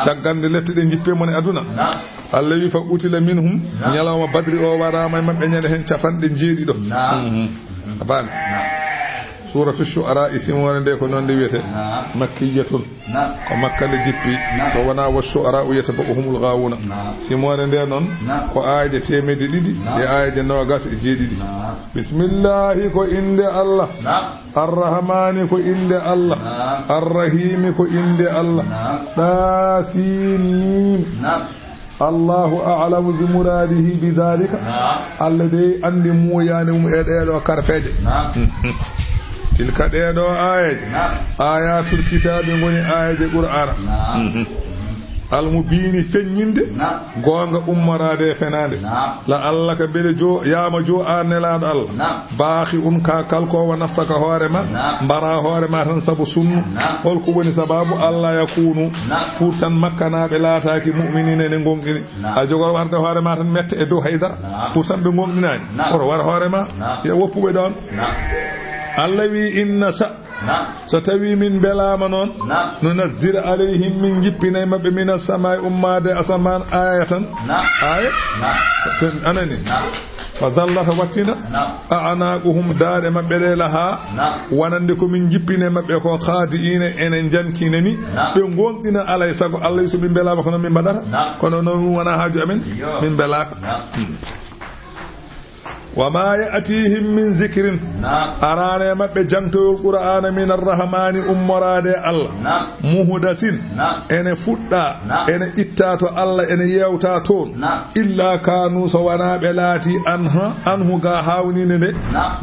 cagande lette ɗe jippe mon e aduna Allah wi fa utila minhum nyalawma badri o warama mabbe nyande hen capanɗe jeeɗiɗo abani suratu shu'ara isim wonde ko non de wiyete makkiyatun ko makkale jippi so wana wa shu'ara yatabuhumul ghawuna simone de non ko ayde temede didi e ayde nogas e jeedidi bismillah ko inde Allah arrahmani ko inde Allah arrahim ko inde Allah tasin Allahu a'lamu bi muradihi bi dhalika alladhi andi muyani mum e deedo karfeje tilka ɗeɗo ayatul kitabe ngoni ayaje qur'ana almubini feññinde gonga ummarade fenande la Allah ka bele jo yama jo anelaɗo Allah baahi ka kalko wa nafsaka hoorema mbara hoorema tan sabu sunnu holko woni sababu Allah yakunu pour tan makkanaɓe laataki mu'minina ne gonɗini a jogor warde hoorema tan mette e dow haydara pour tan ɓe gonɗinani oto war hoorema yo woppuɓe ɗon Allah wi inna so tawi min belama noon nunazzil alayhim min jippinay mabɓe mina samai ummade asaman ayatan aya anani fa zallata wattina a'naquhum daade mabɓe ɗe laha wonande ko min jippine mabɓe ko khadiina enen jankinani ɓe gonɗina alay sago Allah so min belama kono min mbaɗata kono noon wona haaju amen min belaka وما يأتيهم من ذكر أرانا مبه جنتو القرآن من الرحمن أمراد الله مهدث إن فتا إن إتاتو الله إن يوتاتون إلا كانوا سوانا بلاتي أنه غاهاونين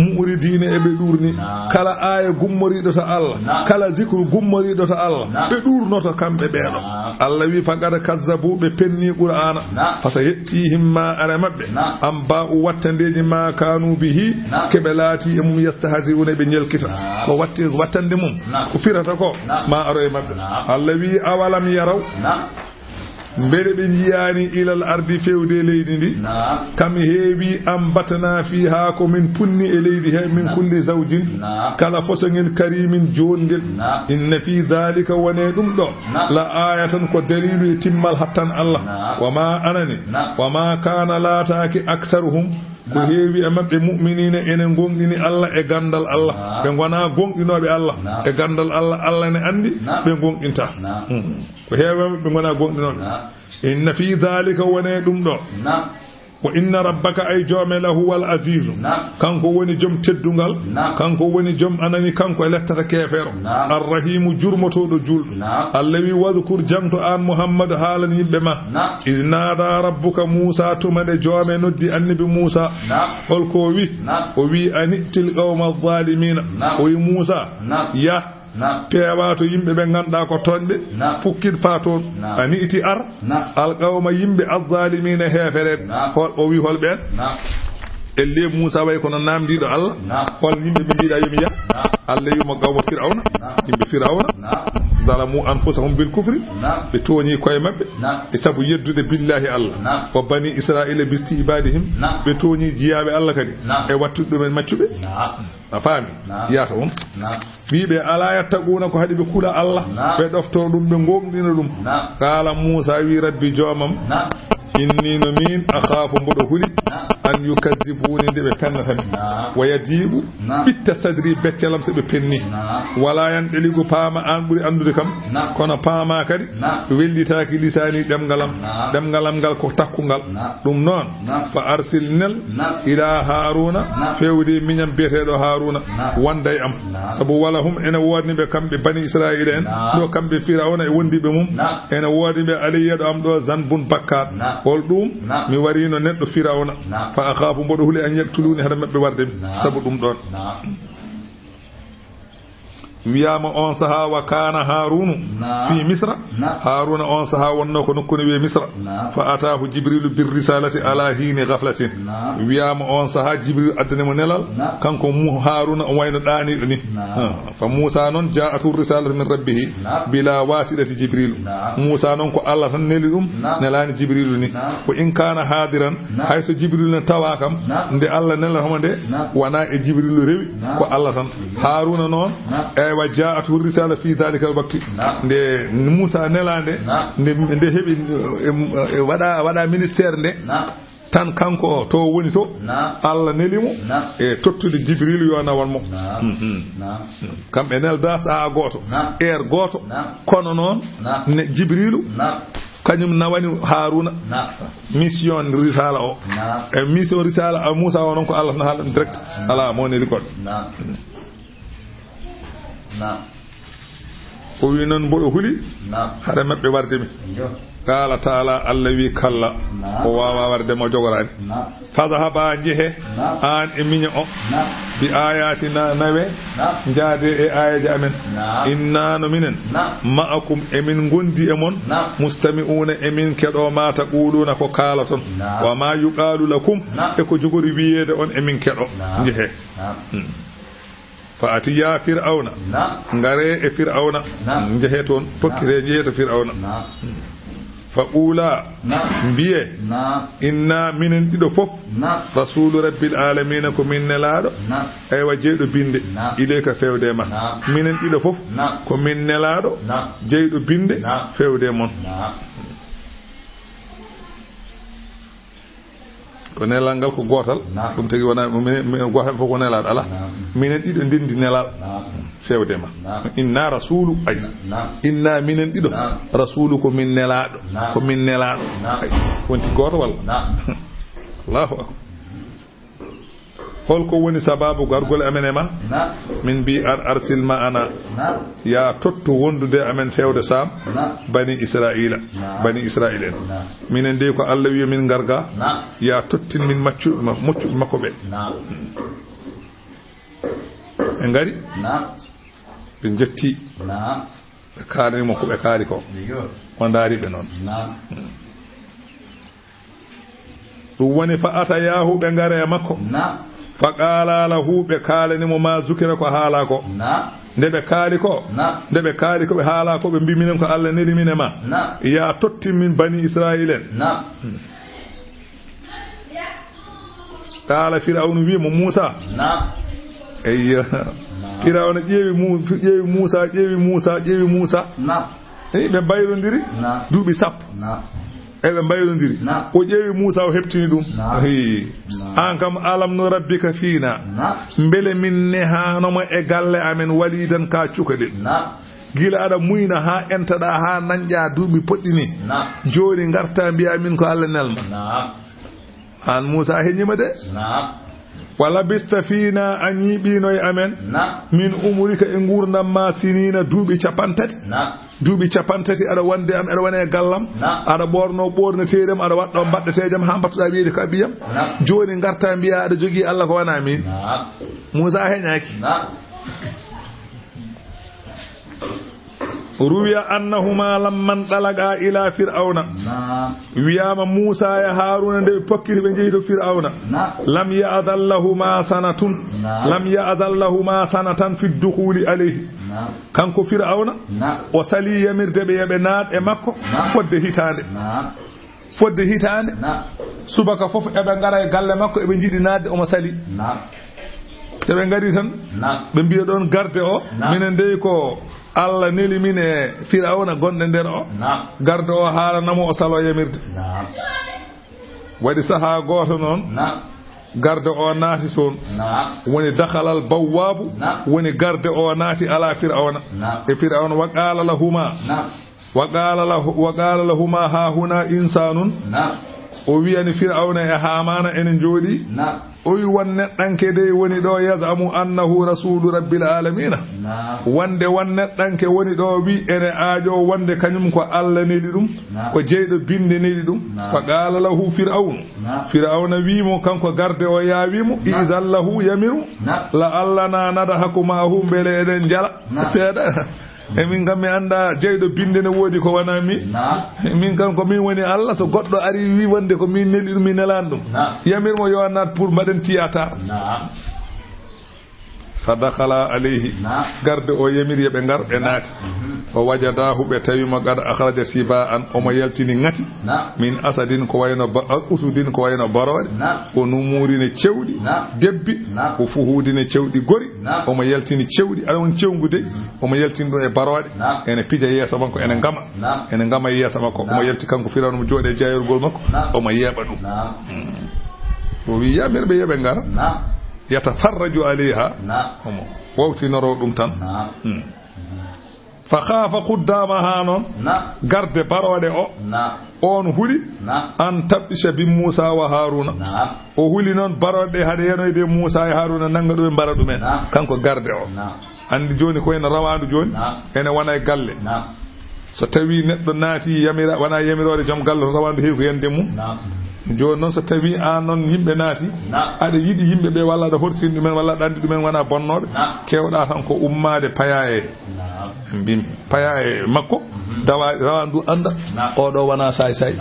مؤردين إبدورني كلا آية غمري دوتا الله كلا ذكر غمري دوتا الله بدور نوتا كم ببيرو الله وفقد كذبوا بپني قرآن فسيأتيهم ما أرى مبه أنباء واتندين ما كانوا به كبلاتي مم يستهزئون بنيلكتا واتند مم كفرتا كو ما أرى مبه الذي أولم يروا mbere be jiyani ilal ardi fewde leydi ndi kam heewi ambatana fiha ko min punni e leydi he min kulli zawjin kala fosangel karimin jongel inna fi dhalika wane dum do la ayatan ko dalilu e timmal hattan Allah wama anani wama kana lataki aktharuhum ko heewi e mabbe mu'minina enen gongini Allah e gandal Allah be gona gonginobe Allah e gandal Allah Allah ne andi be gonginta ko heewi be gona gonginobe inna fi dhalika wane dum do wa inna rabbaka ay jome lahu wal aziz kanko woni jom teddungal kanko woni jom anani kanko e lettata kefero arrahim jurmotodo juldo allawi wadhkur jamtu an muhammad halan yimbe ma inada rabbuka musa tumade jome noddi annabi musa holko wi o wi anitil qawma zalimin o wi musa ya peewato yimbe be ganda ko tonde fukkid fa ton ani iti ar alqawma yimbe azzalimina hefere o wi holben elle Musa way kono namdido Allah hol yimbe be diida yimi ya Allah yuma gawmo fir'auna yimbe fir'auna zalamu anfusahum bil kufri be toni koy mabbe e sabu yeddude billahi Allah wa bani israila bisti ibadihim be toni jiyabe Allah kadi e wattudo men maccube afami yata on bibe ala yattaquna ko hadi be kula Allah be dofto dum be ngomdina dum kala Musa wi rabbi jomam inni no min akhafu mbodo huli an yukadzibuni de be pennata wa yadibu bitta sadri beccalam se be penni wala yan deligo paama an buri andude kam kono paama kadi wellitaaki lisani demgalam gal ko takkungal dum non fa arsilnal ila haruna fewde minyam betedo haruna wanday am sabu wala hum ena wodni be kambe bani israila en do kambe firawna e wondi be mum ena wodi be aliyedo am do zanbun bakkat hol dum mi warino neddo firawna fa akhafu mbodo huli an yaktuluni hada mabbe warde sabu dum don wiyama on saha wa kana harunu fi misra haruna on saha wonno ko nokkuni wi misra fa ataahu jibril bir risalati ala hini ghaflatin wiyama on saha jibril addane mo nelal kanko mu haruna on wayno dani do ni fa musa non ja'atu risalatu min rabbih bila wasidati jibril musa non ko allah tan neli dum nelani jibril ni ko in kana hadiran hayso jibril na tawakam nde allah nelal homande wana e jibril rewi ko allah tan haruna non aywa ja'atu risala fi dhalika al-waqti nde Musa nelande nde hebi wada ministère nde tan kanko to woni to Allah nelimo e tottude Jibril yo nawal mo kamɓe nelda saa goto goto kono noon ne Jibrilu kañum nawani Haruna mission risala o e mission risala Musa o non ko Allah na haala direct ala mo ne rikod o wi non mboɗo huli hade mabɓe wardemi qala taala Allah wi kalla o wawa warde mo jogorani fadhaba jehe an e miña o bi ayatina nawe jaade e ayaji amen inna no minen ma'akum emin gondi e mon mustami'una emin kedo ma taquluna ko kala ton wa ma yuqalu lakum e ko jogori wiyede on emin kedo jehe faati ya fir'auna ngare e fir'auna jehe ton tokkire jehe to fir'auna faqula biye inna minen dido fof rasul rabbil alamin ko min nelaado ay wajeedo binde ileka fewde ma minen dido fof ko min nelaado jeedo binde fewde mon ko nelal ngal ko gotal dum tagi wona min gotal fof ko nelaado ala minen dido ndindi nelal fewde ma inna rasulu ay inna minen dido rasulu ko min nelaado wonti goto walla Allahu akbar holko woni sababu gargol amen ma min bi arsil ma ana ya totto wondude amen fewde sam bani israila en minen de ko Allah wi min garga ya tottin min muccu makko be en gari be jetti be kaari mo ko be kaari ko on daari be non dum woni fa atayahu be ngare makko fa qala lahu be kalani mo ma zukira ko haala ko ndebe kaari ko be haala ko be mbi minen ko Allah neli minema ya totti min bani israilen qala fir'aun wi mo Musa eyya fir'aun ƴeewi Musa be bayrondiri duubi sappo ebe bayrondiri o ƴeewi Musa o heɓtini ɗum an kam alam no rabbika fiina mbele min nehanoma e galle amen walidan ka cukaɗe gila aɗa muyna ha enteɗa ha nanƴa duuɓi poɗɗini joni garta mbiya min ko Allah nelma an Musa heñima de wala bista fiina a ñiiɓinoye amen min umurika e gurdam ma sinina duuɓi capantati aɗa wonde am aɗa wone gallam aɗa ɓorno ɓorneteɗem aɗa waɗɗo mbaɗɗetejam ha mbattuɗa wiide ko abiyam joni garta mbiya aɗa jogui Allah ko wona min Musa heñaki ruwiya annahuma lamman dalaga ila fir'auna wiyama Musa ya Haruna nde pokkiri be jeeyi to fir'auna lam ya'dallahuma sanatan fi dukhuli alayhi kanko fir'auna o sali yamirde be yabe naat e makko fodde hitande subaka fof ebe ngara e galle makko ebe jidi naade o mo sali se be ngari tan be mbiya don garde o minen dey ko Allah neli min e fir'auna gonde nder o garde o haalanamo o salo yamirde wadi saha goto noon garde o naati toon woni dakhalal bawwabu woni garde o naati ala fir'auna e fir'auna wa qala lahuma ha huna insanun o wiyani fir'auna e hamana enen jodi o wi wonne danke de woni do yazamu annahu rasulu rabbil alamin wonde wonne danke woni do wi ene aajo wonde kanyum ko Allah neli dum ko jeydo binde neli dum fa qala lahu fir'auna wi mo kanko garde o yaawimo izallahu yamiru la allana nadahakuma hum bele eden jala seeda emin kam mi anda jeydo binde ne wodi ko wana mi min kan ko min woni Allah so goddo ari wi wonde ko min neli dum mi nelan dum yamirmo yo nat pour mbaden tiyata فدخل عليه غرد او يمير يبه غار be naati o wajadahu be tawimo gad akhraja sibaan o mo yaltini ngati min asadin ko wayno usudin ko wayno barode o numurine cewdi debbi o fuhudine cewdi gori o mo yaltini cewdi alon cewgude o mo yaltini do e barode ene pija yeso banko ene ngama yeso makko o mo yalti kanko firawno mo jode jayorgol makko o mo yeba dum o wi yamir be yebe ngara yatafarraju alayha omo wawti noro dum tan fa khafa quddamaha non garde barode o on huli an tabisha bi Musa wa Haruna o huli non barode hade yenoyde Musa e Haruna nanga do e bara dumen kanko garde o andi joni ko en rawandu joni ene wana e galle so tawi neddo naati yamira wana yamirode jom galle rawandu heewi ko yende mum joni non so tawi an non yimbe naati ada yidi yimbe be walla da horsinde men walla dandi dumen wana bonnobe kewda tan ko ummade payae bim payae makko dawa rawandu anda o do wana say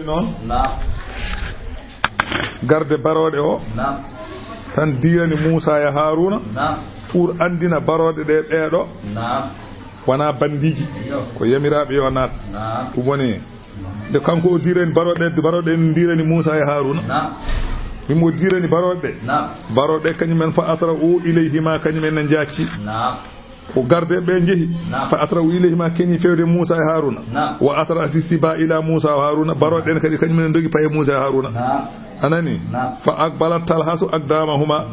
non garde barode o tan diyani Musa ya Haruna pour andina barode de beedo wana bandiji ko yamirabe yo nat dum woni de kanko o direni barode en direni Musa e Haruna mimo direni barode kanyumen fa asra u ilayhima kanyumen en jacci o garde be jehi fa asra u ilayhima keni fewde Musa e Haruna wa asra siba ila Musa wa Haruna barode en kadi kanyumen dogi paye Musa e Haruna anani fa aqbalat talhasu aqdamahuma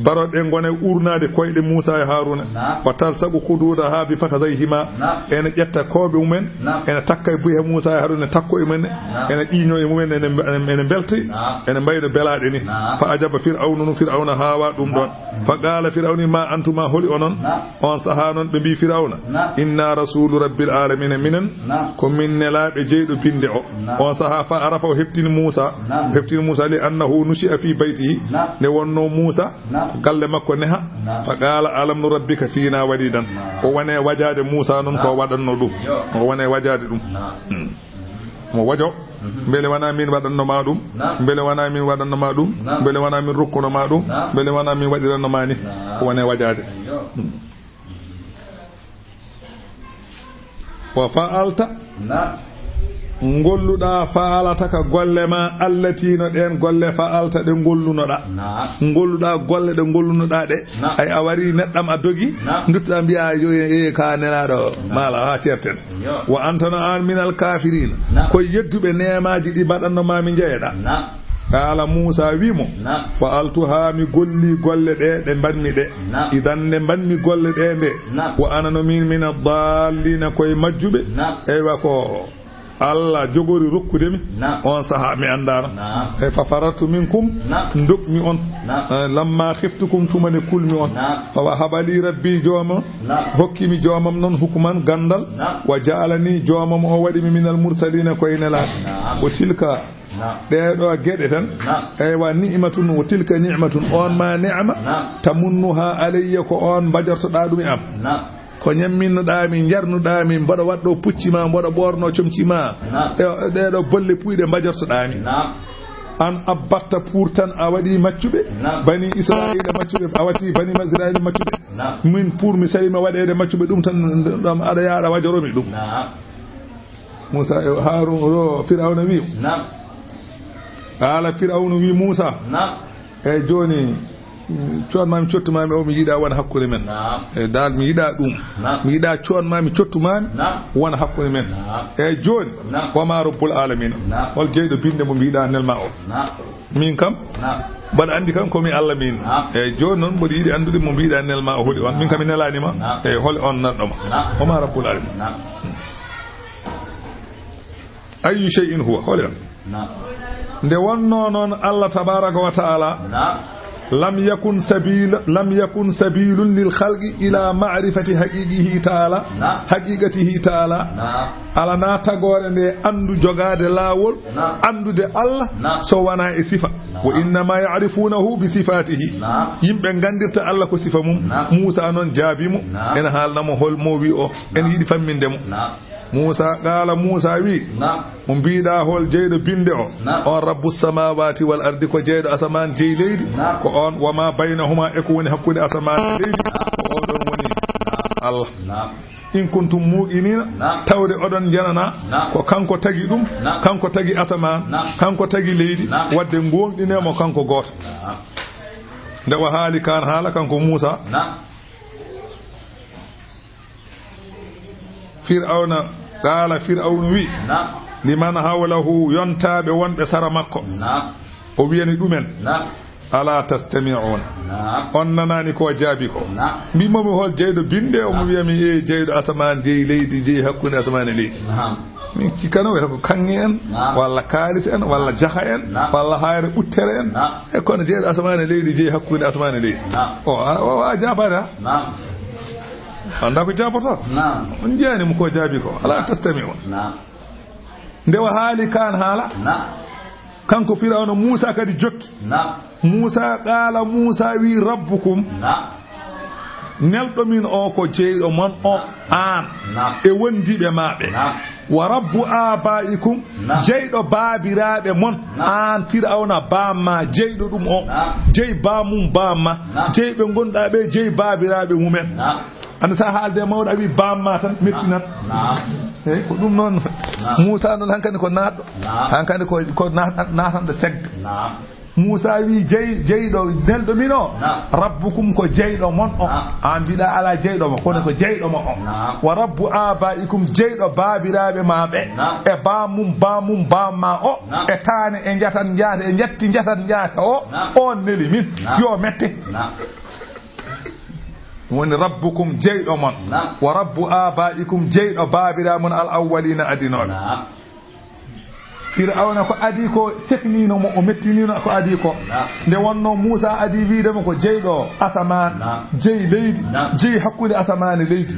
barode ngone urnade koyde Musa e Haruna wa talsabu khududaha bi fakhadayhima en jetta kobe mumen en takkay buye Musa e Haruna takko e men en diño e mumen en belti en baydo belade ni fa ajaba fir'auna hawa dum don fa qala fir'auni ma antuma holi onon on sahanon be bi fir'auna inna rasulu rabbil alamin minan ko minne laabe jeydo binde o on saha fa arafa hebtini Musa annahu nushi fi baytihi ne wonno Musa galle makko neha fa qala alam nu rabbika fina walidan o wane wajade Musa non ko wadanno dum o wane wajade dum mo wajo bele wana min wadanno ma dum bele wana min wadanno ma dum bele wana min rukkuno ma dum bele wana min wadiranno mani o wane wajade wa fa'alta ngolluda faalata ka golle ma allati no den golle faalta de gollunoda ngolluda golle de gollunoda de ay awari neddam adogi dutta biya yo e ka nenado mala ha certen wa antana an minal kafirin ko yeddube neemaji di badanno ma mi jeeda kala Musa wimo faaltuha mi golli golle de banmi de idan ne banmi golle de wa anano min ad-dallin koy majjube eywa ko Allah jogori rokkudemi on saha mi andana e fa faratu minkum ndukmi on lamma khiftukum tumane kulmi on fa habali rabbi joma hokkimi jomam non hukuman gandal wa ja'alani jomam o wadi minal mursalin ko inala o tilka deedo gede tan e wa ni'matun wa tilka ni'matun on ma ni'ma tamunnuha alayya ko on bajarto da dum am ko nyamminnoda mi jarnuda mi bodo waddo puccima bodo borno comcima de do bolle puyde mbajortoda mi an abatta pourtan a wadi maccube bani israila maccube a wati bani mazrail maccube min pour mi salima wadede maccube dum tan dum ada yaada wajoromi dum Musa e Harun ro Fir'auna wi ala Fir'auna wi Musa e joni coonmami cottumami o mi yida wona hakkude men e dal mi yida dum mi yida coonmami cottumami wona hakkude men e joni wama rabbul alamin wal jeydo binde mo mi yida nelma o min kam bad andi kam ko mi Allah min e joni non bo yidi andude mo mi yida nelma o holi on min kam mi nelani ma e hol on naddo ma wama rabbul alamin ayu shay'in huwa holi nde wonno non Allah tabaraka wa taala لم يكن سبيل للخلق إلى معرفة حقيقته تعالى على ناتغور ne andu jogade lawol andude Allah so wana e sifa wa inna ma ya'rifunahu bi sifatihi yimbe gandirta Allah ko sifa mum Musa non jaabimu en haalnamo hol mo wi o en yidi famminde mo Musa qala Musa wi mo biida hol jeydo binde on rabbus samawati wal ardi ko jeydo asaman jey leydi ko on wama baynahuma e ko woni hakkude asaman e leydi ko on don woni Allah in kuntum muqinina tawde odon janana ko kanko tagi dum kanko tagi asaman kanko tagi leydi wadde ngondinemo kanko goto nde wa haali kan haala kanko Musa Fir'auna qala Fir'aun wi liman hawlahu yontabe wonbe sara makko o wiyani dumen ala tastami'un on nanani ko jaabi ko mi momi hol jeydo binde o mo wiyami e jeydo asaman jey leydi jey hakkunde asaman e leydi min kikano weta ko kangi en walla kaalis en walla jaha en walla hayre uttere en e kono jeydo asaman e leydi jey hakkunde asaman e leydi o a jabata anda ko jaboto on jeyani mo ko jaabi ko ala tastami'un ndewa haali kan haala kanko Fir'auna Musa kadi jokki Musa qala Musa wi rabbukum neldo min o ko jeydo mon o an e wondibe mabbe wa rabbu abaikum jeydo babirabe mon an Fir'auna bamma jeydo dum o jey bamum bamma jeybe gonda be jey babirabe mumen an sa haalde mawdo wi bamma tan mettinat ko dum non Musa non hankande ko naddo hankande ko natande segde Musa wi jeydo neldo mino rabbukum ko jeydo mon o an bida ala jeydo mo kono ko jeydo mo o wa rabbu abaikum jeydo babirabe mabe e bamum bamma o e tane e jatan jaata e jetti jatan jaata o neli min yo mette woni rabbukum jeydo mon wa rabbu abaikum jeydo babira mon al awwalina adinobe Fir'auna ko adi ko seknino mo o mettinino ko adi ko nde wonno Musa adi wiidemo ko jeydo asaman jey leydi jey hakkude asaman e leydi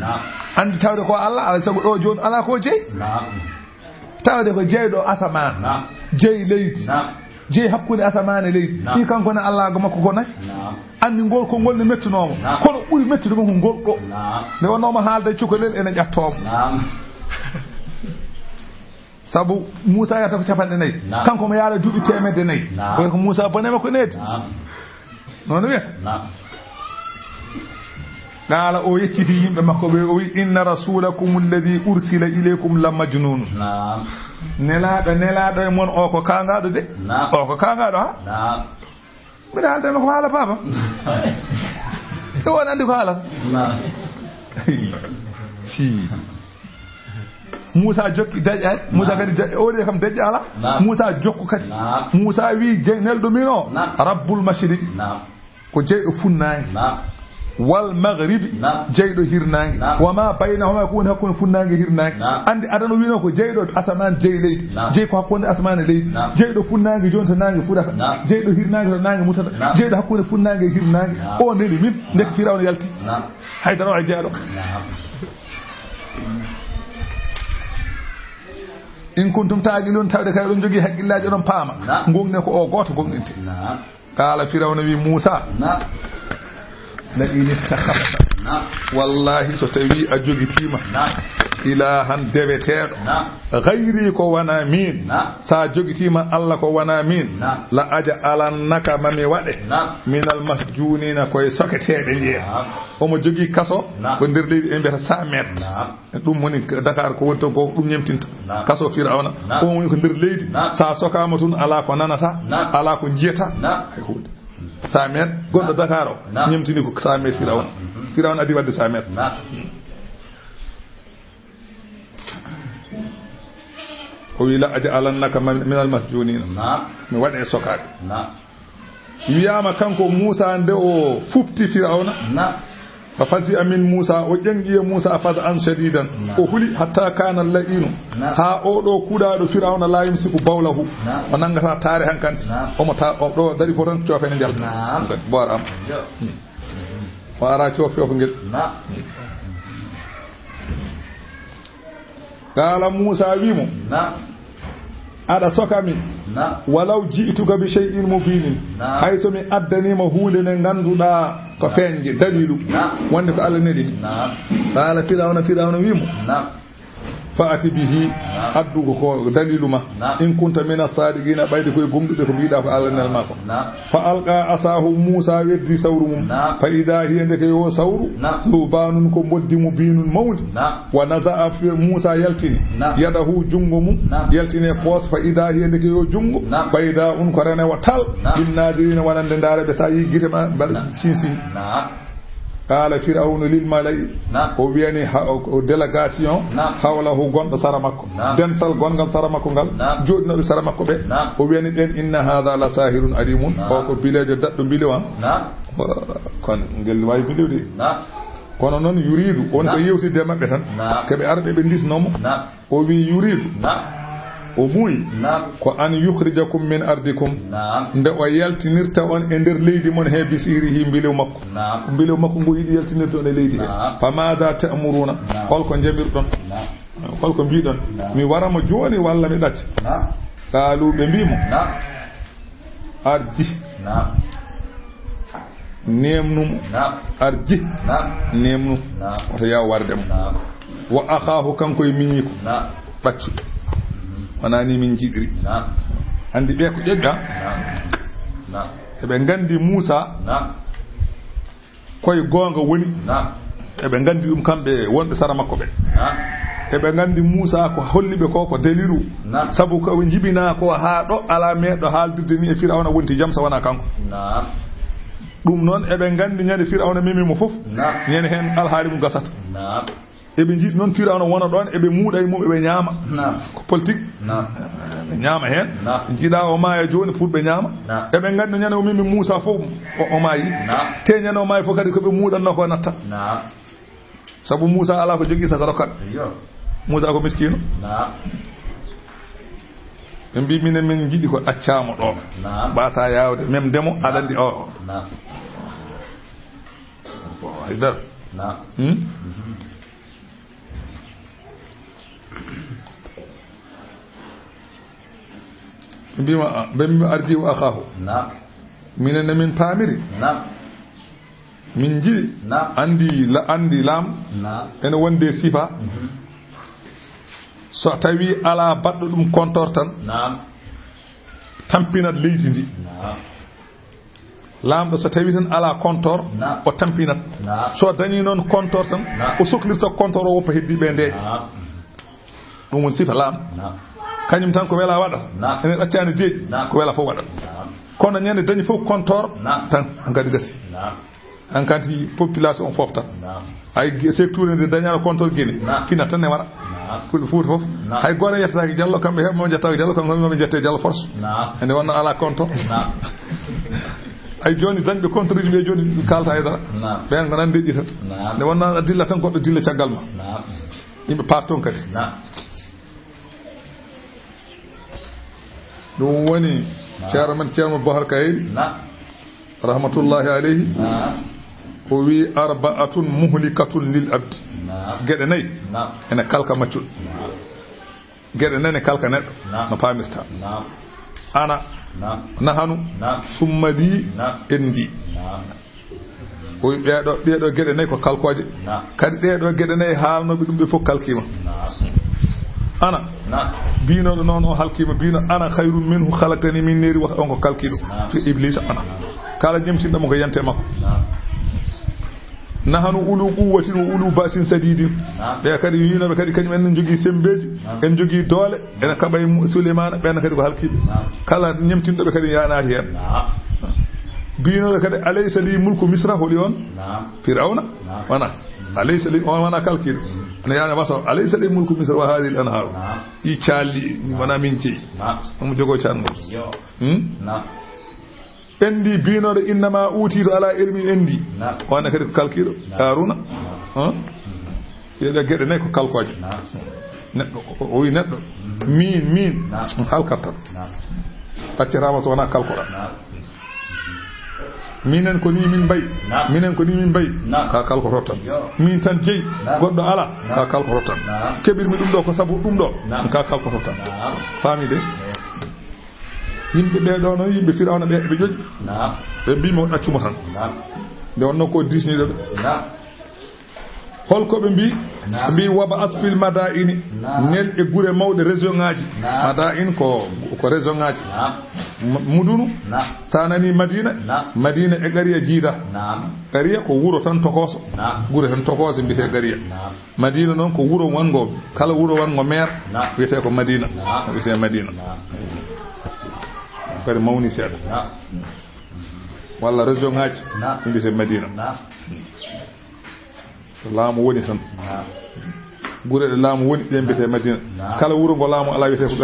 andi tawde ko Allah ala sago do joni ala ko jey tawde ko jeydo asaman jey leydi jey hakkude asaman e leydi ɗi kanko ne Allah go makko ko nayi andi ngol ko ngol ne mettunomo kono ɓuri mettude mo ko ngol ɗo nde wonnoma haalde cukalel ene ƴattomo sabu Musa yata ko capande nayi kanko mo yaara duuɓi temedde nayi ko Musa bonema ko needi non wiyata qala o yecciti yimɓe makko ɓe o wi inna rasulakum alladhi ursila ilaykum la majnun nelaɗo e mon o ko kangaɗo de o ko kangaɗo ha mbiɗa haaldema ko haala papa e won andi ko haala si Musa jokki daƴƴani Musa kadi oɗe kam daƴƴi ala Musa jokku kadi Musa wi nelɗo min o rabbul mashriq ko jeyɗo funnangue wal maghribi jeyɗo hirnangue wama baynahuma ko woni hakkude funnangue e hirnangue andi adano wino ko jeyɗo asaman jey leydi jey ko hakkude asaman e leydi jeyɗo funnangue joni to nangue futata jeyɗo hirnangue to nangue mutata jeyɗo hakkude funnangue e hirnangue o neli min ndek Firawna yalti haydara o e jeeɗo in kuntum taaqilun tawde kay ɗon jogii haqqillaaji ɗon paama gongne ko o gooto gonɗinte qala Firawna wi Musa la in ittakhadta wallahi so tawi a jogitima ilahan deweteɗo gayri ko wana min sa jogitima Allah ko wana min la aja alannaka mami waɗe minal masjunina koye soketeɗe jeeya omo jogui kaso ko nder leydi e mbiyata 100 mètres ɗum woni Dakar ko woni ton ko ɗum ñemtinta kaso Firawna omo woni ko nder leydi sa sokama tun ala ko nanata ala ko jiyata hay hunde 100 mètres gonɗo Dakar o ñemtini ko 100 mètres Firawna adi wadde 100 mètres o wi la aja alannaka minal masjunina mi waɗe sokaɓe wiyama kanko Musa nde o fufti Firawna fa fasi amin Musa o ƴangi e Musa fas an shadidan o huli hatta kana la'inu ha o ɗo kuɗaɗo Firawna la yumsiku bawlahu o nangata taare hankanti omo ta o ɗo dari fo tan coofene jalta bor am o ara coofi o ko ngel qala Musa wimo aɗa sokami walaw ji'tuka bi shay'in mubinin hayso mi addanima huule nde ganduɗa ko feñje dalilu wonde ko Allah neɗimi qala Firawna wimo fa'ati bihi addugo ko daliluma in kunta min as-sadiqina bayde koy gomdude ko biida ko Allah nel mako fa alqa asahu Musa weddi sawru mum fa idha hiya ndeke yo sawru subanun ko boddimu binun mawdi wa naza'a fi Musa yaltini yadahu jungo mum yaltini pos fa idha hiya ndeke yo jungo bayda un ko rene wa tal innadirina wanande ndare be sa yi gite ma bal cinsi قال فرعون للملائكة وبيني دélégation hawlahu gonɗo sara makko dental gongal sara makko ngal joɗinoɓe sara makko ɓe o wiyani ɗen inna hadha la sahirun alimun o ko bilejo daɗɗo bilewa kono ngel wawi bilewde kono noon yuridu on ko yewtidde mabɓe tan keɓe arɓe ɓe disnomo o wi yuridu o muuyi ko an yukhrijakum min ardikum nde o yaltinirta on e nder leydi mon he bisirihi mbilew makko ngo yiɗi yaltinirta on e leydi he fa mada ta'muruna holko jamirɗon holko mbiɗon mi waramo joni walla mi ɗacca qaalu ɓe mbimo arji nemnumo arji nemnu oto yaw wardemo wa akhahu kanko e miñiko ɓaccuɗo wanani min jiɗiri andi ɓe ko ƴeƴƴa eɓe gandi Musa koye gonga woni eɓe gandi ɗum kamɓe wonɓe sara makko ɓe eɓe gandi Musa ko holliɓe ko dalilu saabu ko jibina ko ha ɗo ala meɗɗo haaldirde ni e Firawna wonti jaam sa wona kanko ɗum noon eɓe gandi ñande Firawna memimo foof ñande hen alhaali mum gasata eɓe jiiɗi noon Firawna wona ɗon eɓe muuɗa e mum eɓe ñaama ko politique ɓe ñaama heen jiiɗa o maaya joni pour ɓe ñaama eɓe gandi ñande o mimi Moussa fof o maayi te ñande o maayi fof kadi koɓe muuɗanno ko natta sabu Moussa ala ko jogui saka rokkat Moussa ko miskino ɓe mbi minen min jiiɗi ko ɗaccama ɗo mbasa yawde même ndemo aɗa andi o haydara bima ɓe arji o akahu minenne min paamiri min jiɗi andi laam ene wonde sifa so tawi ala baɗɗo ɗum compteur tan tampinat leydi ndi laamɗo so tawi tan ala compteur o tampinat so dañi noon compteur tan o sohlirta compteur o woppa heddiɓe ndeeƴ ɗum woni sifa laam kañum tan ko wela waɗata ene ɗaccani deeƴi ko wela fof waɗata kono ñande dañi fof compteur tan hankadi gasi hankanti population on fof tan hay secteur nde dañano compteur guine fina tan ne waɗa fulɓe Fuuta fof hay goto yettataki Diallo kamɓe heɓe mo jettaki Diallo kamɓe homi jette Diallo force ende wonno ala compteur ay joni dañɓe compteur uji ɓe joni kalta e dara ɓen ko nan deƴƴitata nde wonno a dilla tan goɗɗo dilla caggal ma yimɓe paat toon kadi ɗum woni ceerno men ceerno Bohar Kayri rahmatullahi alayhi o wi arba'atun muhlikatun lil abdi geɗe nayyi ene kalka maccuɗo geɗe nane kalka neɗɗo no paamirta ana nahanu summa li endi o wi ɗeɗo geɗe nayyi ko kalkoje kadi ɗeɗo geɗe nayyi haalnoɓe ɗum ɓe fof kalkima ana binoɗo noon o halkima bino ana khayrum minhu khalaqtani min nari wa on ko kalkiɗo fi iblisa ana kala ñemtinɗomo ko yante makko nahanu ulu quwwatin wa ulu basin sadidin ɓe kadi yinoɓe kadi kañum en jogui sembeji en jogui doole ene kaɓay Souleymana ɓen kadi ko halkiɓe kala ñemtinɗoɓe kadi yanati hen binoɓe kadi alaysa li mulku misra holi on Firawna wana alaysa li on wana kalkiɗo ene yana waso alaysa li mulku misra wa hadhihi al anharu i calli wana min ceyi omo jogo cangol endi binoɗo innama utitu ala ilmi endi wana kadi ko kalkiɗo Haruna yeɗa gueɗe nayyi ko kalkoje neɗɗo o wi neɗɗo min halkatta accatama so wona kalkoɗa minen ko ni min mbayi minen ko ni min mbayi ka kalkoto tan min tan jeeyi goɗɗo ala ka kalkoto tan keɓirmi ɗum ɗo ko saabu ɗum ɗo ka kalkoto tan faami de yimɓe ɓeɗo noon yimɓe Firawna ɓe ɓe ƴoƴi ɓe mbimo ɗaccumo tan nde wonno ko disniɗo ɓe holko be mbi waba asfil madaini nel e gure mawde région ngaji madain ko région ngaji mudunu sanani madina e gariya jiida gariya ko wuro tan tokoso gure tan tokoso mbite gariya madina non ko wuro wango kala wuro wango maire wiyete ko madina wiyete madina kadi mawni seeɗa walla région ngaji mbite madina laamu woni tan gure de laamu woni de mbete madina kala wuro ngo laamu ala wiyete ko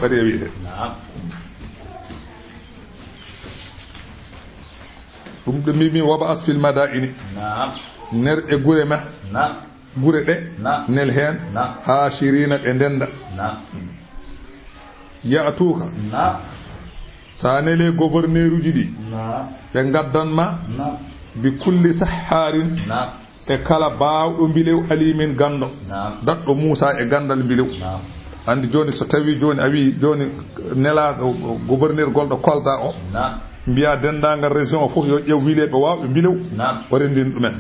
gariya wiyete ɗum ɗo mimi waba asfil madaini ner e gure ma gure ɗe nel hen ha shirina ɓe ndenda yatuka sa nele gouverneur uji ɗi ɓe gaddanma bi kulli saharin e kala baawɗo mbilew alimin gando daɗɗo Moussa e gandal mbilew andi joni so tawi joni a wi joni nelaɗo gouverneur golɗo Kolda o mbiya dendagal région o fof yo ƴew wileɓe wawɓe mbilew o rendin ɗumen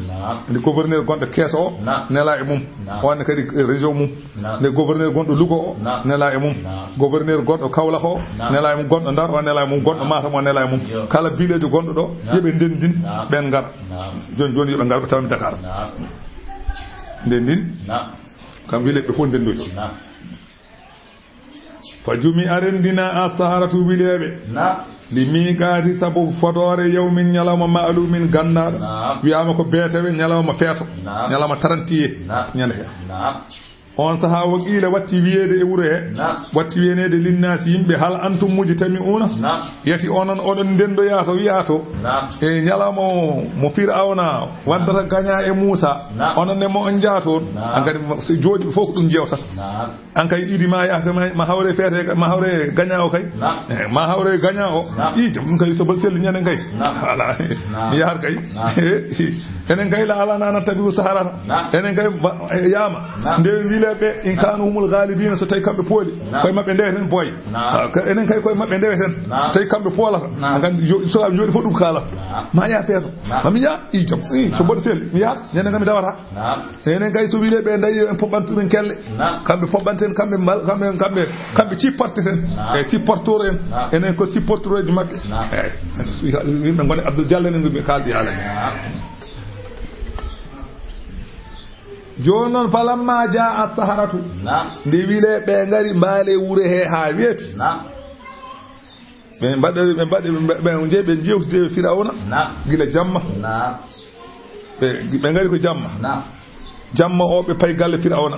nde gouverneur gonɗo Kesso o nela e mum onne kadi région mum nde gouverneur gonɗo Louga o nela e mum gouverneur gonɗo Kaolack o nela e mum gonɗo Ndar o nela e mum gonɗo Matam o nela e mum kala bilejo gonɗo ɗo yoɓe ndendin ɓen gara joni yoɓe gara ɓe tawmi Dakar ndendin kam wileɓe fof ndendoji fa jumi arendina a saharatu wileɓe li miqati sabu fodore yawmin nyalama ma'lumin gannaɗo wiyama ko beetewe nyalama feeto nyalama tarantiye nyande he on saha waqila watti wiyeede e wuro he watti wiyenede linnasi yimɓe hal antum mujtami'una yati onon oɗon ndendo yaato wiyato e nyalama mo Fir'auna waddata gaña e Moussa onon ne mo on jaato an kadi jooɗi fof ko ɗum jewtata an kay idi ma yaata ma hawre feete ma hawre gaña o kay ma hawre gaña o ite ɗum kay to bal selli ñanen kay ala mi yahar kay enen kay la ala nana tabi'u saharata enen kay yama nde wileɓe in kanu humul ghalibina so tawi kamɓe pooli koye mabɓe ndeweten boy enen kay koye mabɓe ndeweten so tawi kamɓe poolata gandi soaɓe jooɗi fof ɗum kaalata ma ya feeto mami ya i jom so mboɗo selli mi yaha ñanden kam mi dawata enen kay so wileɓe dayi en poɓɓantuɗen kelle kamɓe poɓɓanten kamɓe cippatte ten e supporteur en enen ko supporteur uji mabɓe yimɓe gone Abdou Diallo enen ɓe kaldi haala joni noon falamma jaa as-saharatu nde wile ɓe ngari mbaale wure he ha weeti ɓe jewtide Firawna gila jamma ɓe ngari ko jamma o ɓe pay galle Firawna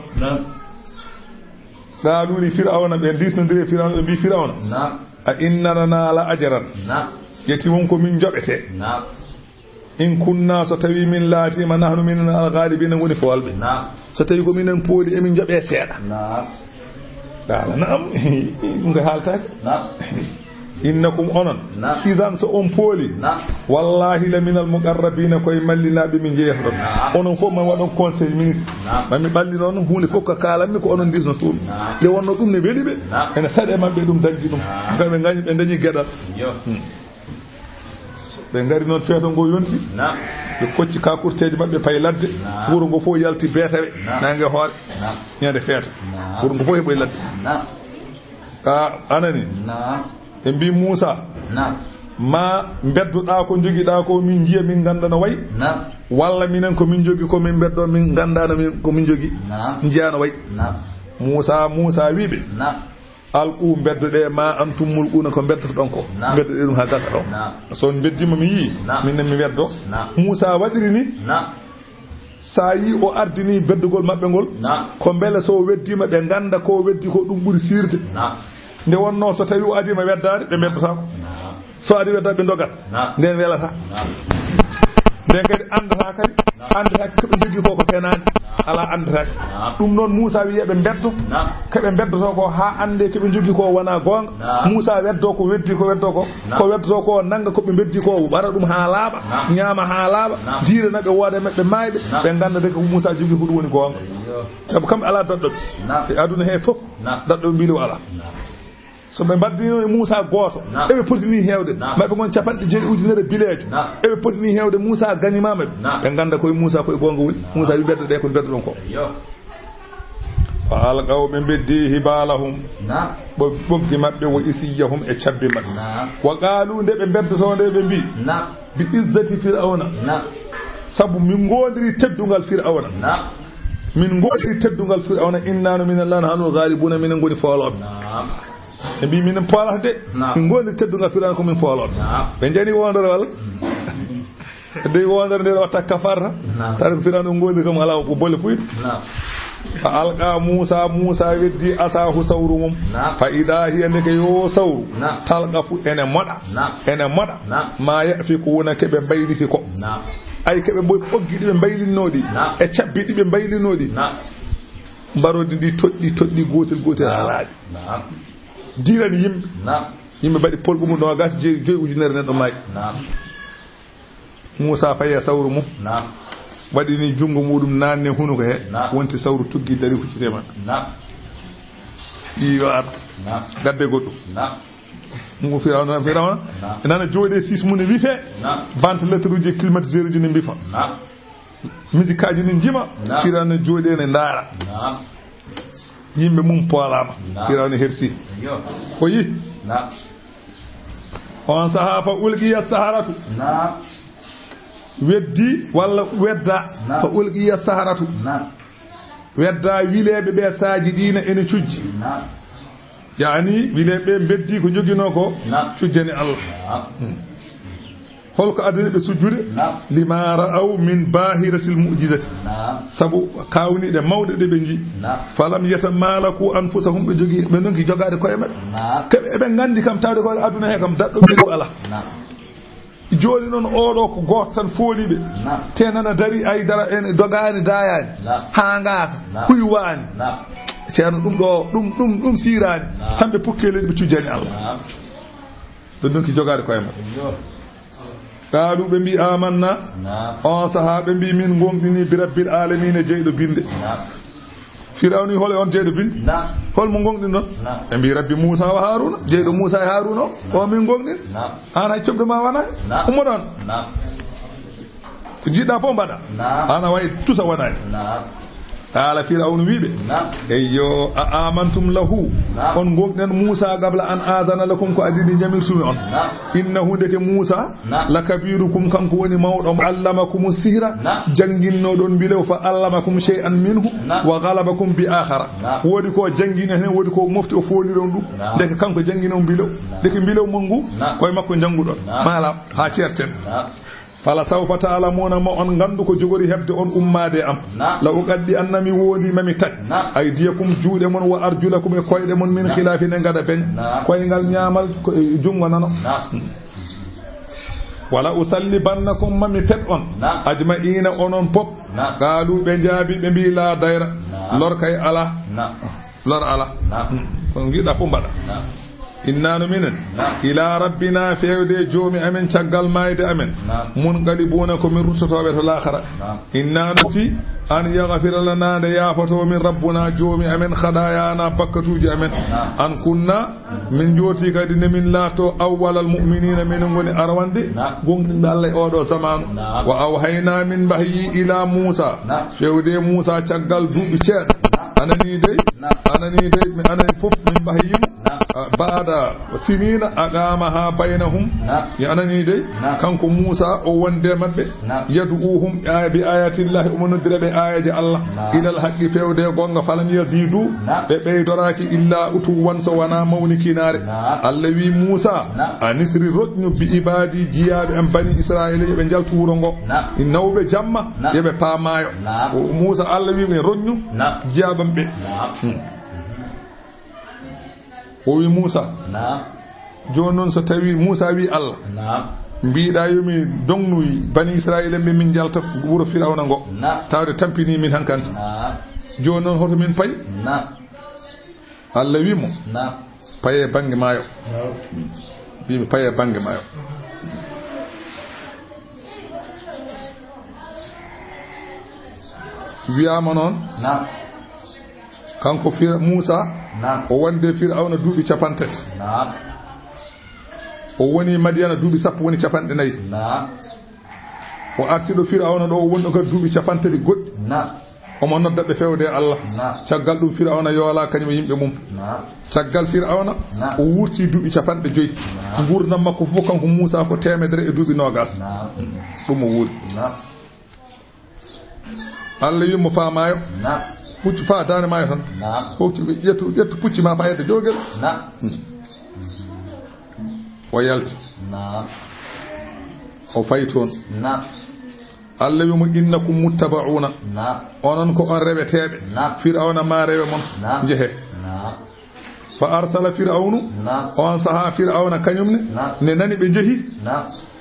ɗaɗuni Firawna ɓe disnodiri Firawna ɓe mbi Firawna a inna lana la ajaran yeti wonko min joɓete in kunna so tawi min laatima nahnu min al-ghalibina woni fowalɓe so tawi ko minen pooli emin joɓe seeɗa dala naam ɗum ko haaltake innakum onon idan so on pooli wallahi la min al-muqarrabina koye mallinaɓe min jeeyata ɗon onon fof ma waɗon conseil ministre mami ɓalli noon hunde fof ko kalanmi ko onon disno tuumi nde wonno ɗum ne weeli ɓe ene saɗe mabɓe ɗum dañji ɗum ɓe gañi ɓe dañi gueɗal ɓe ngari noon feeto ngo yonti ɓe kocci kakurteji mabɓe pay ladde wuro ngo fof yalti beetawe nangue hoore ñande feeto wuro ngo fof heɓoy ladde anani ɓe mbi Moussa ma beddoɗa ko joguiɗa ko min jiya min gandana way walla minen ko min jogui ko min beddo min gandana min ko min jogui jiyano way Moussa wiɓe alqu beddoɗe ma antum mulquna ko beddoto ɗon ko beddoɗe ɗum ha gasa ɗo so beddima mi yi minne mi weddo Moussa waɗiri ni sa yi o ardini beddugol mabɓe ngol ko beele so weddima ɓe ganda ko weddi ko ɗum ɓuuri sirde nde wonno so tawi o adima weddade ɓe beddotako so adi weddade ɓe dogat nden welata nden kadi andata koɓe jogui ko fenani ala andetake ɗum noon Moussa wi yeɓe beddo keɓe beddoto ko ha ande keɓe jogui ko wona gonga Moussa weddo ko weddi ko weddo ko weddoto ko nanga koɓe beddi ko wara ɗum ha laaɓa ñaama ha laaɓa jiirana ɓe wooda maɓɓe mayɓe ɓe ganda de ko Moussa jogui ko ɗum woni gonga saabu kamɓe ala dadɗoɓe e aduna he foof dadɗoɓe mbilow ala so be baddino e Musa goto e be potini hewde mabbe gon capande jeeri ujunere bileejo e be potini hewde Musa ganima mabbe be ganda koy Musa koy gonga woni Musa wi beddo de ko beddo don ko fa alqaw be beddi hibalahum bo boggi mabbe wo isiyahum e cabbe mabbe wa qalu de be beddoto de be bi bi izzati fir'auna sabu min gondiri teddungal fir'auna min gondiri teddungal fir'auna innanu minallahi hanu ghalibuna min ngoni folobe e bi min polade min gondiri teddungal fir'auna ko min folobe be jani wondore wala de wondore de watta kafarra tar fir'auna gondiri kam ala ko bolle fuit fa alqa Musa weddi asahu sawrumum fa ida hiya neke yo sawru talqafu ene moda ma yafikuna kebe bayliti ko ay kebe boy oggidi be baylinodi e cabbidi be baylinodi barodi di toddi gotel alaadi dirani yimbe badi polbu mu do gas je ujunere neddo may Musa faye sawrumum wadi ni jungo mudum nanne hunuko he wonti sawru tuggi dari ko citema yiwa gadde goddo mu firawna nana jode 6 mun wi fe vente lettre climatiseur uji ni bifa musikaji ni jima firawna jode ne ndara yimbe mum polama firawna hersi ko yi on sahafa ulqiya saharatu weddi walla wedda fa ulqiya saharatu wedda wilebe be sajidina ene cujji yani wilebe beddi ko jogino ko cujjani Allah holko adani be sujjude lima ra'aw min bahiratil mu'jizati sabu kawni de mawde de be ji falam yatamalaku anfusahum be jogi be nonki jogade koye mabbe be ngandi kam tawde ko aduna he kam daddo be ala joni non odo ko goto tan foolibe tenana dari ay dara en dogani dayani hanga huywani ceerno dum sirani hambe pukkele be tujani Allah do donki jogade koye mabbe kaalu be mbi amanna on sahabe mbi min gomdini bi rabbil alamin jeydo binde firawni hole on jeydo binde hol mo gongdin non e mbi rabbi Musa wa Haruna jeydo Musa e Haruna o min gongdin ana ay cobbe ma wana umo don jida po bada ana way tusa wana ala firawnu wibe eyyo amantum lahu on gongden Musa gabla an adana lakum ko adini jamirtumi on innahu deke Musa lakabirukum kanko woni mawdo allamakum sihra janginno don bilew fa allamakum shay'an minhu wa ghalabakum bi akhara wodi ko jangina hen wodi ko mofti o foliron du deke kanko jangino bilew deke bilew mongu koy makko jangudo mala ha certen fala sawfa ta'lamuna ma on gandu ko jogori hebde on ummade am la uqaddi annami wodi mami tak ay diyakum juude mon wa arjulakum e koyde mon min khilafin ngada ben koyngal nyaamal jungo nano wala usallibannakum mami tet on ajma'ina onon pop qalu be jaabi be bi la daira lor kay ala lor ala ko ngida fu bada innanu minen ila rabbina fewde joomi amen caggal mayde amen mun qalibuna ko min rutotobe to l'akhara innanu ti an yaghfir lana de yafato min rabbuna joomi amen khadayana bakkatuji amen an kunna min joti kadi ne min lato awwalal mu'minina min ngoni arwande gongdinde Allah o do zamanu wa awhayna min bahyi ila Musa fewde Musa caggal duubi ceen anani dey mi anani fof min bahyimu baada sinina aqamaha bainahum ya anani dey kanko Musa o wonde mabbe yaduhum bi ayati llahi umunudire be ayaji Allah ilal haqqi fewde gonga falam yazidu be beydoraki illa utu wanso wana mawnikinare Allah wi Musa anisri rodnyu bi ibadi jiyabe en bani Israila be jaltu wuro ngo innawbe jamma yebe pamayo Musa Allah wi men rodnyu jiyabam be o wi Musa joni noon so tawi Musa wi Allah mbiɗa yomi dongnuyi bani Israila ɓe min jalta wuro Firawna ngo tawde tampini min hankanta joni noon hoto min payi Allah wimo paye banggue maayo wimi paye banggue maayo wiyama noon kanko Musa o wonde fir'auna duuɓi capantati o woni madiyana duuɓi sappo woni capanɗe nayyi o artiɗo fir'auna ɗo o wonɗo kadi duuɓi capantati goɗɗi omo nodda ɓe fewde Allah caggal ɗum fir'auna yoola kañum yimɓe mum caggal fir'auna o wurti duuɓi capanɗe joyyi gurdam makko fof kanko Moussa ko temedere e duuɓi nogas ɗum o wuuri Allah yimmo faamayo puccu fa dane maayo tan hokki ƴettu pucci ma fayede jogel o yalti o fayi toon Allah wimo innakum muttaba'una onon ko on reweteɓe fir'auna ma rewe mon jehe fa arsala fir'aunu on saha fir'auna kañumne ne nani ɓe jehi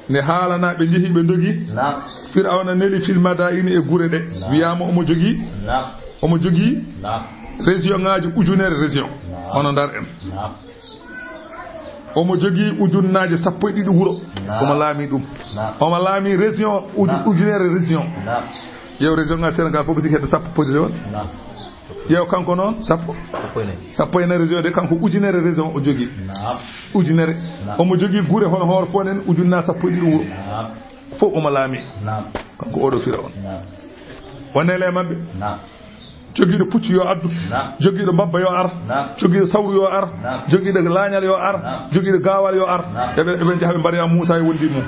ne haalana ɓe jehi ɓe dogi fir'auna neli fil madaini e gure ɗe wiyama omo jogii région ngaji ujunere région hono ndar en omo jogii ujunnaji 12 wuro omo laami ɗum omo laami région ujunere région yew région ngaji Sénégal fof siki hedde sappo position on yew kanko noon sappo ene région de kanko ujunere région o jogii ujunere omo jogii gure hono hoore fof nen ujunna 12 wuro fof omo laami kanko oɗo fira on wonele mabɓe jogiiɗo puccu yo addu jogiiɗo mbabba yo ar jogiiɗo sawru yo ar jogiiɗo laañal yo ar jogiiɗo gaawal yo ar eɓe jaha ɓe mbaɗoya Moussa e wondi mum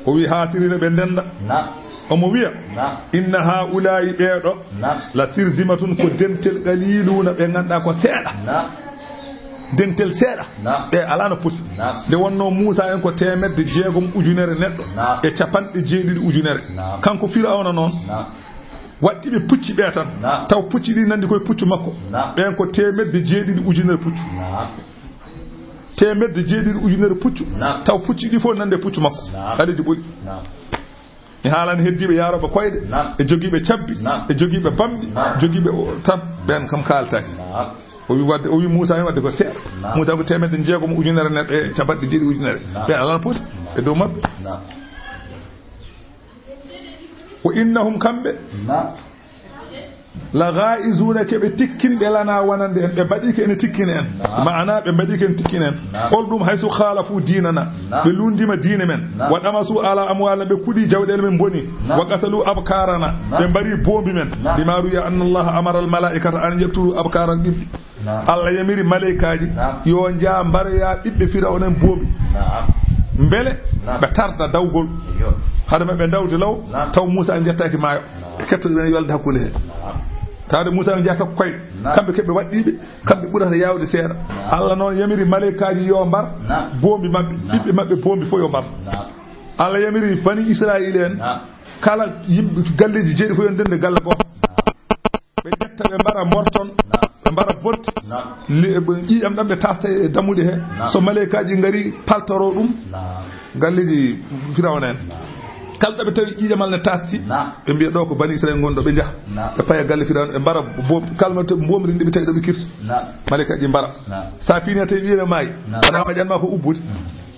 o wi haatirino ɓe ndenda omo wiya inna haulayi ɓeeɗo la sirzimatun ko dentel qaliluna ɓe ganduɗa ko seeɗa dentel seeɗa ɓe alano poti nde wonno Moussa en ko 600 ujunere neɗɗo e 70 ujunere kanko Firawna noon waɗɗiɓe pucci ɓe tan taw pucci ɗi nandi koye puccu makko ɓen ko 600 ujunere puccu 600 ujunere puccu taw pucci ɗi fof nande puccu makko aliji ɓoli mi haalani heddiɓe yaroɓe koyɗe e jogiiɓe cabbi e jogiiɓe bamɗi jogiiɓe tan ɓen kam kaltaki o wi Moussa en wadde ko seeɗa Moussa ko 600 ujunere neɗɗo e 70 ujunere ɓe alano poti e dow mabɓe wa innahum kamɓe la ghaizuna keɓe tikkinɓe lana wonande en ɓe mbaɗike ene tikkine en maana ɓe mbaɗike ene tikkine en hol ɗum hayso khalafu dinana ɓe lundima diine men wa ɗamasu ala amwala ɓe kuuɗi jawɗele men boni wa qatalu abkarana ɓe mbari boombi men bima ruya anna allaha amara al malaikata an yaqtulu abkaran ɗiɗɗi Allah yamiri malaikaji yo jaa mbaroya ɓiɓɓe Firawna en boombi mbele ɓe tarda dawgol hade maɓe dawde law taw Moussa jettaki maayo ɓe kettoɗen yolde hakkude he tawde Moussa jeyata koye kamɓe keɓe waɗɗiɓe kamɓe ɓurata yawde seeɗa Allah noon yamiri malaikaji yo mbar boombi maɓɓe ɓiɓɓe maɓɓe boombi fof yo mbar Allah yamiri bani Israil en kala yimɓe galleji jeeɗi fof yo ndende galle goto ɓe ƴetta ɓe mbara morton ɓe mbara botte ƴiƴam ɗam ɓe tasta e dammude he so malaikaji ngari paltoro ɗum galleji Firawna en kala ɗaɓe tawi ƴiƴamal ne tasti ɓe mbiya ɗo ko bani Israil gonɗo ɓe jaha ɓe paya galle Firawna ɓe mbara kalno mbomri ndi ɓe tawi ɗoɓe kirsa malaikaji mbara sa fini tawi wiyene maayi wona maƴanma ko ubbude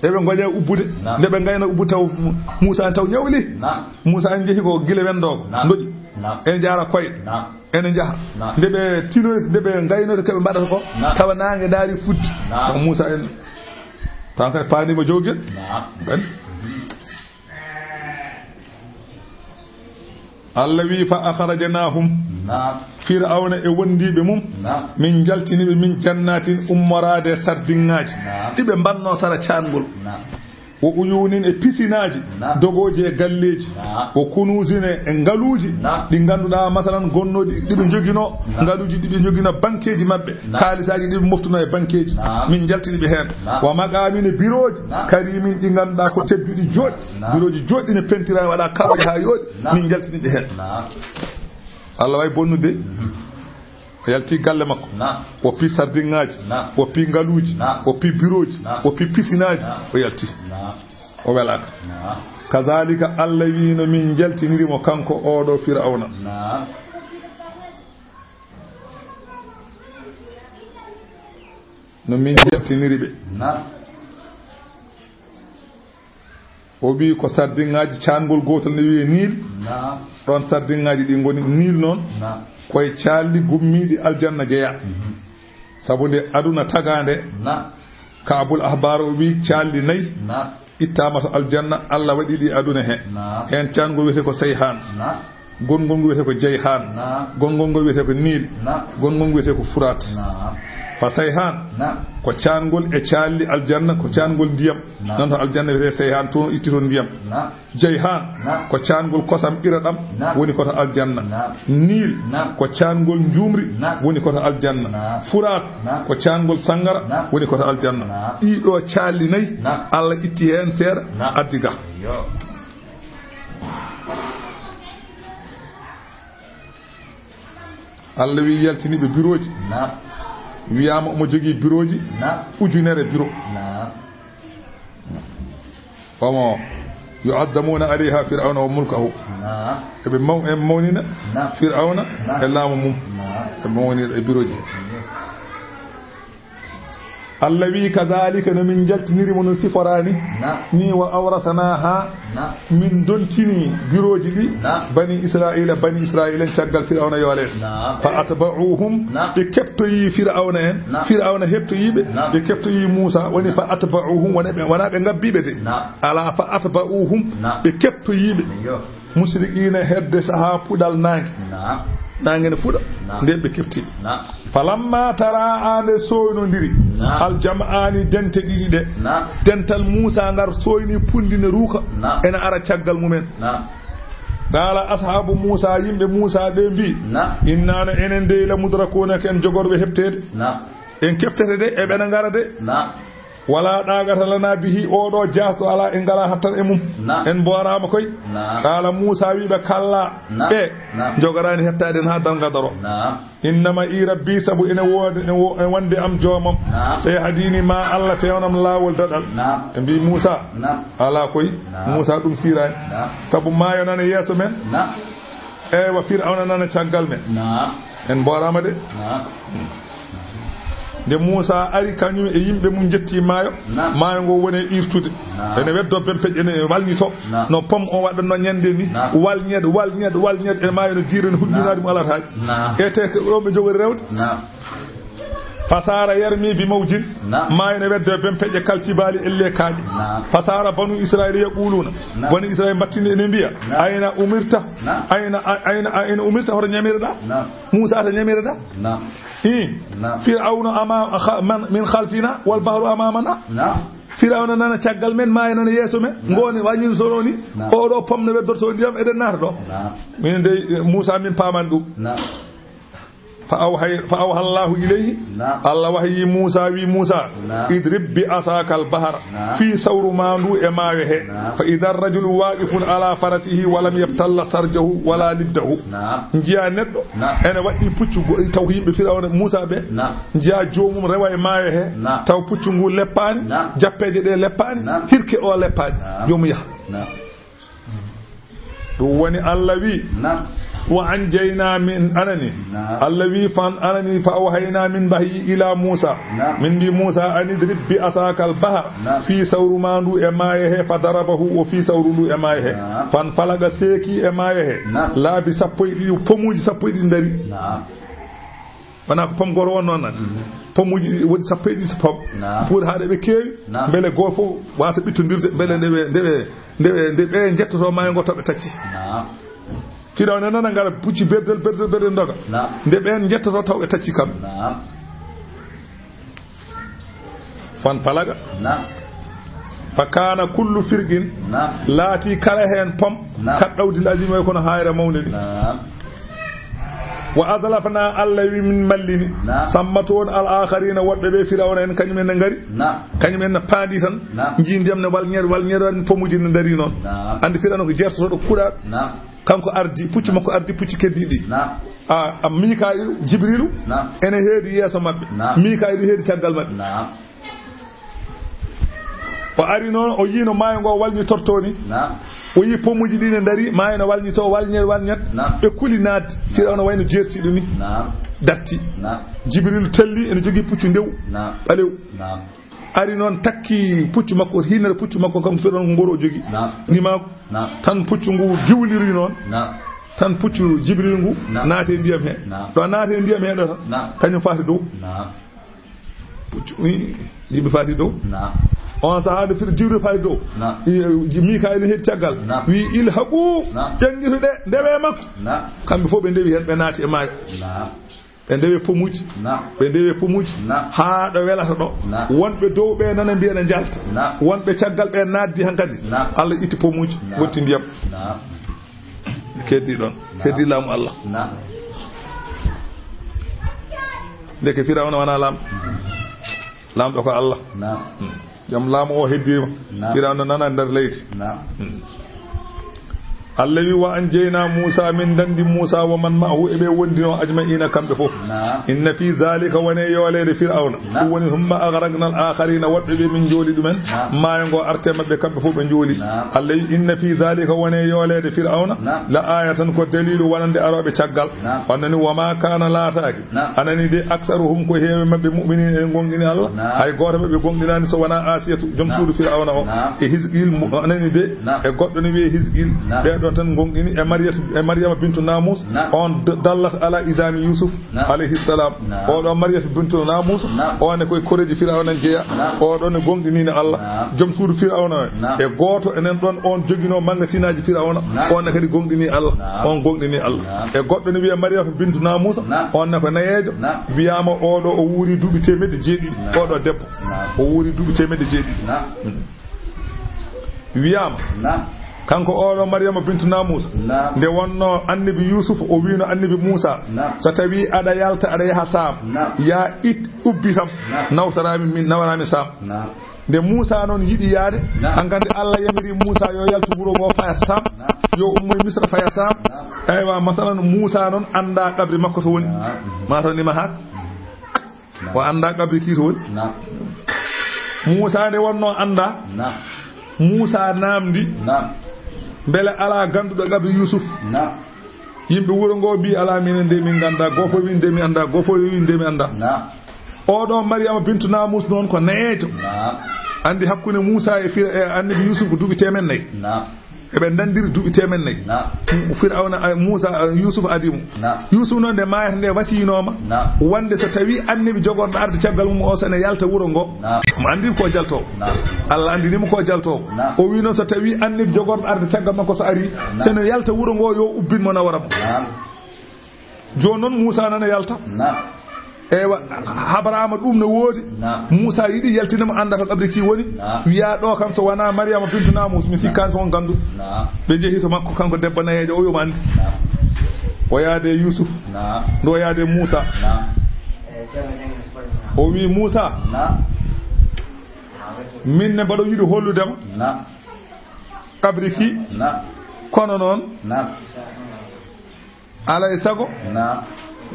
eɓe goƴa ubbude nde ɓe gayna ubbude taw Moussa en taw ñawli Moussa en jeehi ko guila wendoko doƴi ene jara koyɗe ene jaaha nde ɓe tinoyde nde ɓe gaynode koɓe mbaɗata ko tawa nangue daari fuddi ko Moussa en tan kadi paanima jowguel ɓen Allah wi fa akhrajnahum Firawna e wondiɓe mum min jaltiniɓe min jannatin ummorade sardinŋaji ɗiɓe mbanno sara cangol wo uyunin e pisinaji dogoji e galleji wo kunusine e ngaluji ɗi ganduɗa masalan gonnoɗi ɗiɓe joguino ngaluji ɗiɓe joguino banqueji mabɓe kaalisaji ɗiɓe moftuno e banqueji min jaltiniɓe hen wa maqamine biroji karimin ɗi ganduɗa ko tebbiɗi joɗɗi biroji joɗɗi ne pentira waɗa karoje ha yooɗi min jaltiniɓe hen Allah way bonnude o yalti galle makko o pi sardinŋaji o pi ngaluji o pi biroji o pi pisinaji o yalti o welaka kazalika Allah wino min jaltinirimo kanko oɗo Firawna no min jaltiniriɓe o wi ko sardinŋaji cangol gotol ne wiye Nil ɗon sardinŋaji ɗi goni Nil noon koye calli gummiɗi aljanna jeeya sabu nde aduna tagade ka abul ahbar o wi calli nayyi ittama to aljanna Allah waɗi ɗi aduna he hen cangol wiyete ko sayhan gongol ngol wiyete ko jayhan gongol ngol wiyete ko nil gongol ngol wiyete ko furat fa sayhan ko cangol e calli aljanna ko cangol ndiyam non to aljanna wiyete sayhan to itti ton ndiyam jayhan ko cangol kosam iraɗam woni koto aljanna nil ko cangol njumri woni koto aljanna furat ko cangol sangara woni koto aljanna ɗiɗo calli nayyi Allah itti hen seeɗa addiga Allah wi yaltiniɓe bureauji wiyama omo jogui bureauji ujunere bureau omo yu'addamuna alayha fir'auna wa mulkahu eɓe mawnina fir'auna e laamu mum e mawnina e bureauji Allah wi kadhalika no min jaltinirimo no siforani ni wa awratanaha min dontini bureauji ɗi bani israila en caggal fir'auna yoles fa atba'uhum ɓe keptoyi fir'auna en fir'auna heptoyiɓe ɓe keptoyi Musa woni fa atba'uhum wona ɓe gabbiɓe de ala fa atba'uhum ɓe keptoyiɓe musriqina hedde saha puɗal nangue ne fuɗa nden ɓe keftiɓe falamma tara ande soynodiri aljam'ani dente ɗiɗi ɗe dental Musa ngar soyni pundine ruuka ene ara caggal mumen qala ashabu Musa yimɓe Musa ɓe mbi innano enen de la mudrakuna ken jogorɓe heɓtede en keftete de e ɓene gara de wala ɗagata lana bihi oɗo jasɗo ala en ngala hattan e mum en borama koy qala Musa wiɓe kalla ɓe jogorani hettade en ha dalgadaro innama i rabbi sabu ene wode e wonde am joomam sey hadini ma Allah fewnam lawol daɗal e mbi Musa ala koy Musa ɗum sirani sabu mayo nana yeeso men wa fir'auna nana caggal men en borama de nde Musa ari kañum e yimɓe mum jetti maayo ngo woni irtude ene weddo bempeje ene walnito no pom o waɗanno ñande ni walñede e maayo no jiire no huɗɗinaade mo alata haaji ete ko ɗo ɓe jogori rewde fasara yarmi bi mawjin maayo ne weddo bempeje kaltibali elle kaaji fasara banu israila yaquluna banu israila battini ene mbiya ayna umirta hoto ñamirɗa Musa ta ñamirɗa fir'auna min khalfina wal bahru amamana fir'auna nana caggal men maayo nana yeeso men ngoni wañin sononi oɗo pomne weddorto ndiyam eɗen naata ɗo min de Musa min paman ɗum فأوحى الله إليه الله وحي موسى وموسى اضرب بعصاك البحر في ثور ماندو إمايه فإذا الرجل واقف على فرسه ولم يبتل سرجه ولا لبده نجيا ندو أنا وقتي بتشو توهيم بفرعون موسى به نجيا جوم روا إمايه تو بتشو لبان جابه جد لبان هيرك أو لبان يوميا دواني الله وي وأنجينا من أنني الذي فان أنني فأوحينا من بهي إلى موسى من بي موسى أن يضرب بعصاك البحر في ثور ماندو إمايه فضربه وفي ثور إمايه فانفلق سيكي إمايه لا بسبوي فموج سبوي دندري wana ko pom goro wonnon nan pomuji wodi sappo e pom pour haade be keewi bele go fo wasa bittondirde bele ndebe jettoto maayo go tobe tacci fir'auna nana ngara pucci berdel ndoga nde ben jettoto tawbe tacci kam fan falaga fakana kullu firqin lati kala hen pom kaddawdi lazim way kono hayra mawnidi wa azlafna allahi min mallini sammatun al akharina wadbe be fir'auna en kanyum en ngari kanyum en paadi tan jindem ne walnyer pomuji ne dari non andi fir'auna ko jertoto do kuda kanko ardi pucci makko ardi pucci keddidi a Mika'ilu Jibrilu ene heedi yeso mabbe Mika'ilu heedi caggal mabbe o ari noon o yino maayo ngo walni tortoni o yi pomuji ɗi ne dari maayo no walni to walñet ɓe kuli naade fir'auna wayno jersiɗo ni datti Jibrilu telli ene jogui puccu ndew ɓalew ari noon takki puccu makko hinere puccu makko kam fir'auna ngoro jogui nimako tan puccu ngu giwliri noon tan puccu Jibril ngu naate ndiyam he to naate ndiyam he do kañum faati dow puccu Jibril faati dow on sahaade fir Jibril faati dow Mikail heedi caggal wi ilhaqu jangitude ndewe makko kamɓe fof ɓe ndewi hen ɓe naati e maayo ɓe ndewe pomuji ɓe ndewe pomuji haa ɗo welata ɗo wonɓe dow ɓe nana mbiya ne jalta wonɓe caggal ɓe naddi han kadi Allah itti pomuji wotti ndiyam keddi ɗon keddi laamu Allah ndeke Firawna wona lamɗo ko Allah jam laamu o heddima Firawna nana nder leydi Allah wi wa anjayna Musa min dandi Musa wa man ma'ahu ebe wondino ajma'ina kambe fof inna fi zalika wa yawlede fir'auna woni humma aghraqna al-akharin wadbe min joli dumen mayango arte mabbe kambe fof be joli Allah wi inna fi zalika wa yawlede fir'auna la ayatan ko dalilu wonande arobe caggal wonnani wa ma kana lataki anani de aksaruhum ko heewe mabbe mu'minin en gongini Allah hay goto mabbe gonginani so wana asiyatu jom suudu fir'auna o e hizqil anani de e goddo ni wi hizqil tan gongini e Maryama bintu Namus on dallat ala izami Yusuf alayhi salam o do Maryama bintu Namus on e koy koreji Firawna jeya o do ne gongini ne Allah jom suudu Firawna e goto enen don on jogino mangasinaji Firawna on ne kadi gongini Allah on gongini Allah e goddo ne wiya Maryama bintu Namus on ne ko nayejo wiyama o do o wuri dubi temedde jeedi o do debbo o wuri dubi temedde jeedi wiyama kanko oɗo Maryama bintu Namus nde wonno annabi Yusuf o wino annabi Musa so tawi aɗa yalta aɗa yaha Sam ya it ubbi tam nawarami Sam nde Musa noon yiɗi yaade hankande Allah yamiri Musa yo yaltu wuro ngo faya Sam yo ummoy Misra faya Sam aywa masalan Musa noon anda qabri makko to woni mataw nima haak o anda qabri ki to woni Musa nde wonno anda Musa namdi bele ala ganduɗo gabri Yusuf yimɓe wuro ngo bi ala minen nde min ganda gofo wi nde mi anda gofo wi nde mi anda oɗo Maryama bintu Namus noon ko neejo andi hakkunde Musa e annabi Yusuf ko duuɓi 4 eɓe dandiri duuɓi 4 Firawna Musa Yusuf adimu Yusuf noon nde mayata nde wasinoma wonde so tawi annabi jogorɗo arde caggal mum o sene yalta wuro ngo mo andimi ko jaltowo Allah andinimo ko jaltowo o wi noon so tawi annabi jogorɗo arde caggal makko so ari sene yalta wuro ngo yo ubbinmo nawara mo joni noon Musa nana yalta ewa habarama ɗum no woodi Musa yiɗi yaltinamo anda to qabri ki woni wiya ɗo kam so wona Maryama bintu Namus mi sikkan so on gandu ɓe jeehi to makko kanko debbo nayejo o yomo andi o yaade Yusuf ndo yaade Musa o wi Musa min ne mbaɗo yiɗi holludema qabri ki kono noon alay sago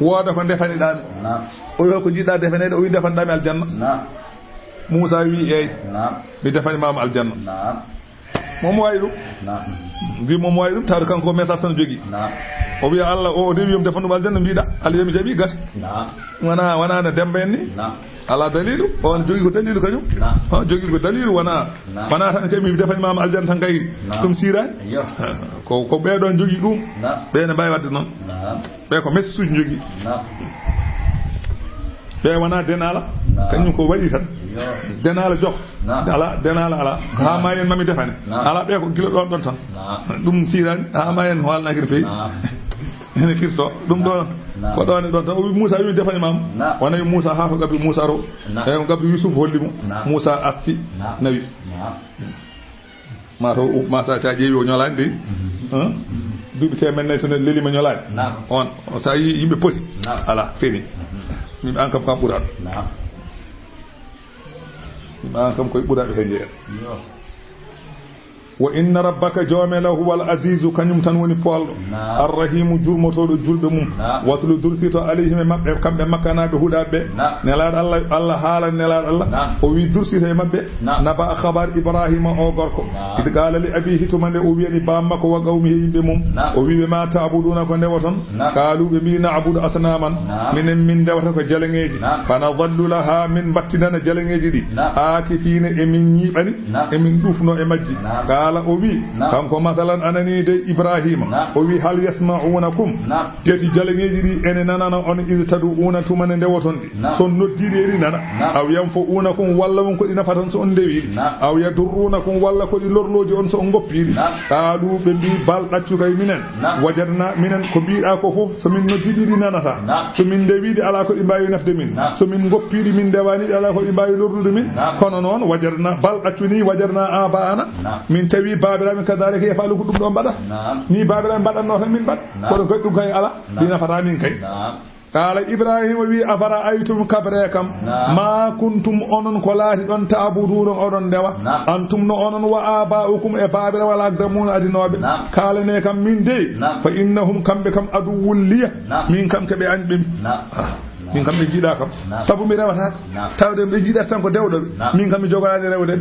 wooda ko defaniɗami o wi ko jiɗɗa defanede o wi defanɗami aljanna Musa wi eyi mi defani mama aljanna momo wayi ɗum wi momo wayi ɗum tawde kanko message tan jogui o wiya Allah o de wiyom defan ɗum aljanna mbiɗa Allah yomi jaaɓi gati wona no Demba en ni ala dalilu on jogui ko dalilu kañum jogui ko dalilu wona tan kay mi defani mama aljanna tan kay ɗum sirani ko ɓeɗon jogui ɗum ɓe ne mbawi wadde noon ɓe ko message uji jogui ɓe wona denala kañum ko waɗi tan denala jok denala ala ha ma en mami defane ala ɓe ko guila ɗon tan ɗum sirani ha ma en holnaki no fewi ene firto ɗum ɗo ko ɗone ɗon tan o wi Musa wi defani mam wona wi Musa ha to gabri Musa ro e ko gabri Yusuf holli mo Musa atti nawi ma sa ta ƴeewi o ñolani de duuɓi 4 so ne lelima ñolani on sa yi yimɓe poti ala feni min an kam ɓuraɗo min an kam koye ɓuraɗo he jeeya wa inna rabbaka joomela huwal azizu kañum tan woni poolɗo arrahimu jurmotoɗo julɓe mum watlu dursito alayhim e mabɓe kamɓe makkanaɓe huuɗaɓe nelaɗo Allah haala nelaɗo Allah o wi dursito e mabɓe naba khabar Ibrahima o gorko id qala li abihi tuma nde o wiyani bammakko wa qawmihi yimɓe mum o wiɓe ma ta'buduna ko ndewaton qaalu ɓe mbi na'budu asnaman minen min ndewata ko jaleŋeji fanadallu laha min battinana jaleŋeji ɗi akifina emin ñiiɓani emin ɗufno e majji qala قال أبي كم مثلا أنني دي إبراهيم أبي هل يسمعونكم تيتي جلنجي إن نانا أن إذ تدعون تمن دوتون سن نتيري نانا أو ينفعونكم ولا من كل نفتن سن دبي أو يضرونكم ولا كل لورلوجي أن سن غبير قالوا بندي بال أتشوكاي منن وجدنا منن كبير أكو سمين نتيري نانا سمين دبي على كل إبايو نفد من سمين غبير من دواني على كل إبايو لورلود من كنا نون وجدنا بال أتشوني وجدنا آباءنا من تبي بابلا من كذلك يفعلوا كتب دون بدا ني بابلا بدا نوح من بد كنا كتب كاي على دينا فرامين كاي قال إبراهيم وي أفرأيتم كبركم ما كنتم أنن كلاتي دون تعبدون أنن دوا أنتم أنن وآباؤكم إبابلا ولا أقدمون أدنوب قال نيكم من دي فإنهم كم بكم أدو لي من كم كبي أنبم min kam be jida kam sabu mi rewata tawde be jida tan ko dewdo min kam mi jogani rewde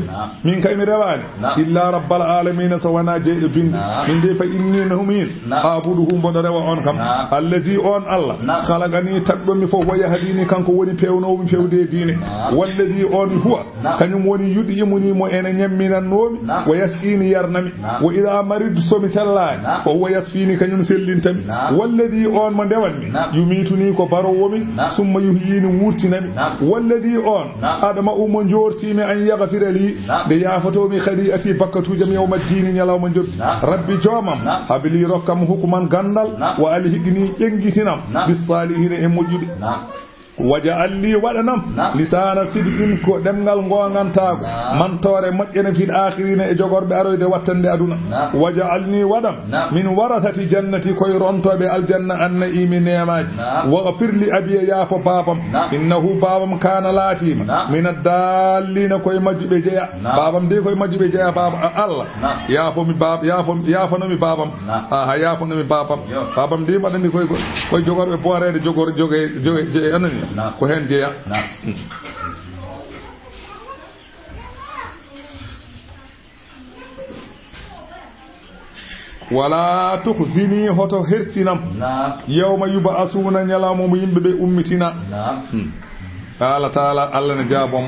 min kay mi rewani illa rabbal alamin sawana jeedo bindi min de fa innahum abuduhum bodo rewa on kam allazi on allah khalaqani tagdo mi fo waya hadini kanko woni pewno mi fewde dine wallazi on huwa kanyum woni yudi yimuni mo ene nyamminan nomi wa yasqini yarnami wa idha marid somi sallani wa huwa yasfini kanyum sellintami wallazi on mo dewanmi yumituni ko baro womi ثم يهيني وورتنامي والذي أون آدم أمون جورتيمي أن يغفر لي بيافتومي خديئتي بكتو جميع يوم الدين يلاو من جد ربي جوامم هبلي ركم حكما غندل وألهقني ينجتنام بالصالحين إمجد وجعل لي ودنم لسان صدق كو دمغال غونغانتاغو من توري مجن في الاخرين e jogorbe aroyde wattande aduna waja'alni wadam min warathati jannati koy rontobe aljanna anna imi neemaji waghfir li abi ya fa babam innahu babam kana latima min ad-dallina koy majjube jeya babam de koy majjube jeya baba Allah ya fo mi bab ya fo no mi babam ha ya fo no mi babam de madani koy jogorbe boorede joge anani ko hen jeya wala tukhzini hoto hersinam yawma yub'asuna nyalamo mo yimbe be ummitina قال تعالى الله نجابهم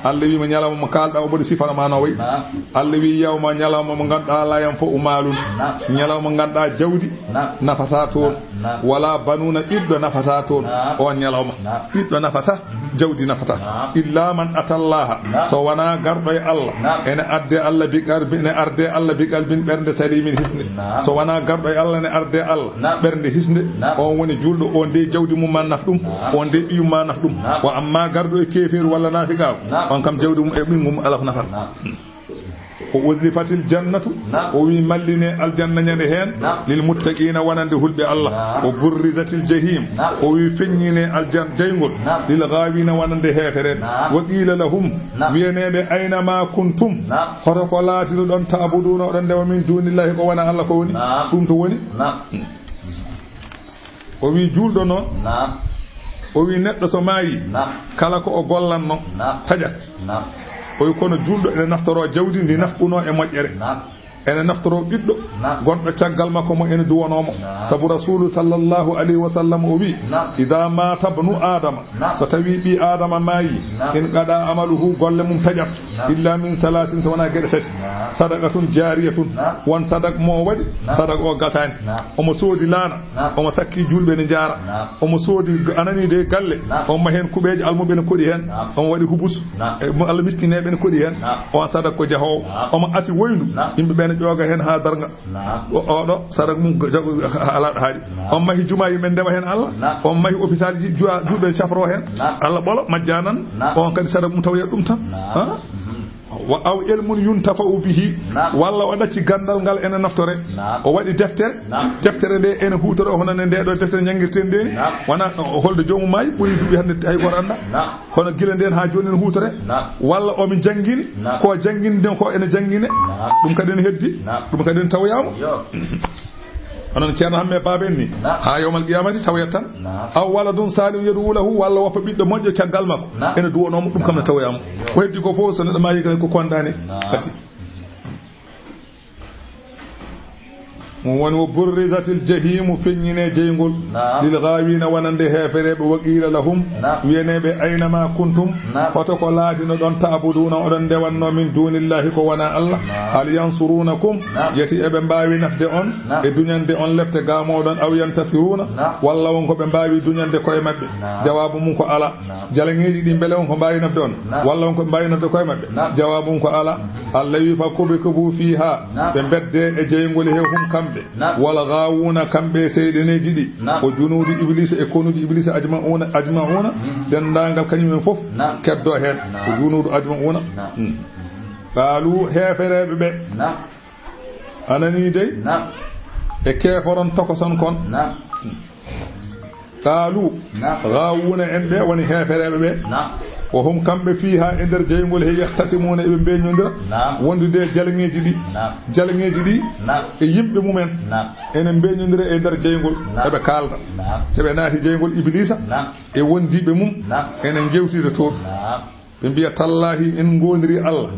الله وي من يلام مكال دا بودي سيفana ma no way Allah wi yawma nyalama mo ganda la yam fo umalun nyalama ganda jawdi nafasa ton wala banuna iddo nafasa ton on nyalama iddo nafasa jawdi nafata illa man atallaha so wana gardo Allah ene adde Allah bi garbi ne arde Allah bi galbin bernde salimin hisne so wana gardo Allah ne arde Allah bernde hisne on woni juldo on de jawdi mum man nafdum on de biyu man nafdum wa amma gardo e kefir wala nafiqaw on kam jawdi mum e bingum alaf nafar ko wazlifatil jannatu o wi malline aljanna nyande hen lil muttaqina wanande hulbe Allah o burrizatil jahim o wi fenyine aljanna jaygol lil ghawina wanande heferen wa qila lahum wiyenebe ayna ma kuntum hoto ko laatido don ta'buduna don dewa min dunillahi ko wana Allah ko woni dum to woni o wi juldo non o wi neddo so maayi kala ko o gollanno tajat o kono juldo ene naftoro jawdi ndi nafkuno e mojjere ene naftoro biddo gondo caggal makko mo ene duwonomo sabu rasulu sallallahu alaihi wasallam o wi idha ma tabnu adama so tawi bi adama maayi in qada amaluhu golle mum tajat illa min salasin so wana gede tati sadaqatun jariyatun won sadaq mo wadi sadaq o gasani o mo sodi lana o mo sakki julbe ne jara o mo sodi anani de galle o mo hen kubeji almube ne kodi hen o mo wadi hubus mo al miskinebe ne kodi hen o sadaq ko jaho o mo asi woyndu yimbe ben joga hen ha darga o do sadaq mum ala haadi on mahi jumaayi men dewa hen Allah on mahi hôpital ji juube chafro hen Allah bolo majjanan on kadi sadaq mum tawya dum tan ha wa aw ilmun yuntafa'u bihi walla o dacci gandal ngal ene naftore o wadi deftere de ene hutoro hono ne de do deftere nyangirten de wana holde joomu may buri dubi hande ay gor anda kono gila den ha joni hutore walla o mi jangini ko jangini den ko ene jangine dum kadi ne heddi dum kadi ne tawyama anon ceerno hamme baben ni ha yawmal qiyamati tawyatan aw waladun salih yadu lahu walla wafa biddo modjo caggal makko ene duwono dum kam na tawyama ko heddi ko fo so neddo maayi ko kondane kasi woni wo burrizatil jahimu feññine jeygol lil gawina wonande hefereɓe wa qila lahum wiyeneɓe aynama kuntum hoto ko laatino ɗon ta'buduna oɗon ndewanno min dunillahi ko wona Allah hal yansurunakum yeti eɓe mbawi nafde on e duñande on lefte gamoɗon aw yantasiruna walla wonko ɓe mbawi duñande koye mabɓe jawabu mum ko ala jalaŋeji ɗi beele wonko mbawi nafde on walla wonko ɓe mbawi nafde koye mabɓe jawabu mum ko ala Allah wi fa kubikubu fiha ɓe bedde e jeygol he hum kamɓe wala gawuna kamɓe seyɗeneji ɗi o junuudi iblisa e konuji iblisa ajmauna dendagal kañumen foof keddo hen o junuudu ajmauna qaalu hefereɓe ɓe anani dey e keforon tokoson kon qaalu gawuna en ɓe woni hefereɓe ɓe ko hum kamɓe fiha e nder jeygol he yahtasimuna eɓe beñodira wondude jalaŋeji ɗi e yimɓe mumen enen beñodira e nder jeygol eɓe kalda seɓe naati jeygol iblisa e wondiɓe mum enen jewtide toon ɓe mbiya tallahi en gondiri Allah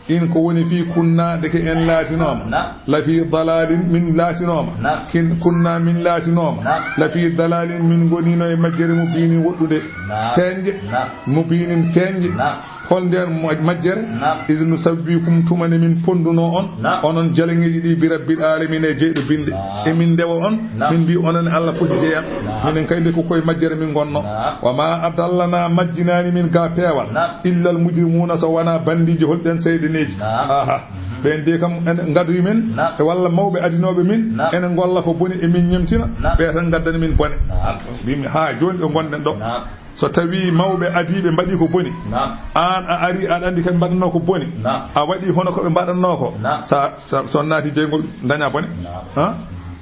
in ko woni fi kunna de ke en laatinoma la fi dalalin min laatinoma kin kunna min laatinoma la fi dalalin min gonino e majjere mubini woddude feñje mubinin feñje hol nder majjere idnu sabbikum tumane min fonduno on onon jalaŋeji ɗi bi rabbil alamin e jeyɗo binde e min ndewa on min mbi onon Allah foti jeeyam minen kayde ko koye majjere min gonno wa ma adallana majjinani min ga peewal illa al mujrimuna so wana bandiji holɗen seyɗeneji aha ɓen de kam en gadri men e walla mawɓe adinoɓe min enen golla ko boni emin ñemtina ɓe tan gaddani min bone mbimi ha joni ɗo gonɗen ɗo so tawi mawɓe adiɓe mbaɗi ko boni an a ari aɗa andi kaɓe mbaɗanno ko boni a waɗi hono koɓe mbaɗanno ko so naati jeygol daña bone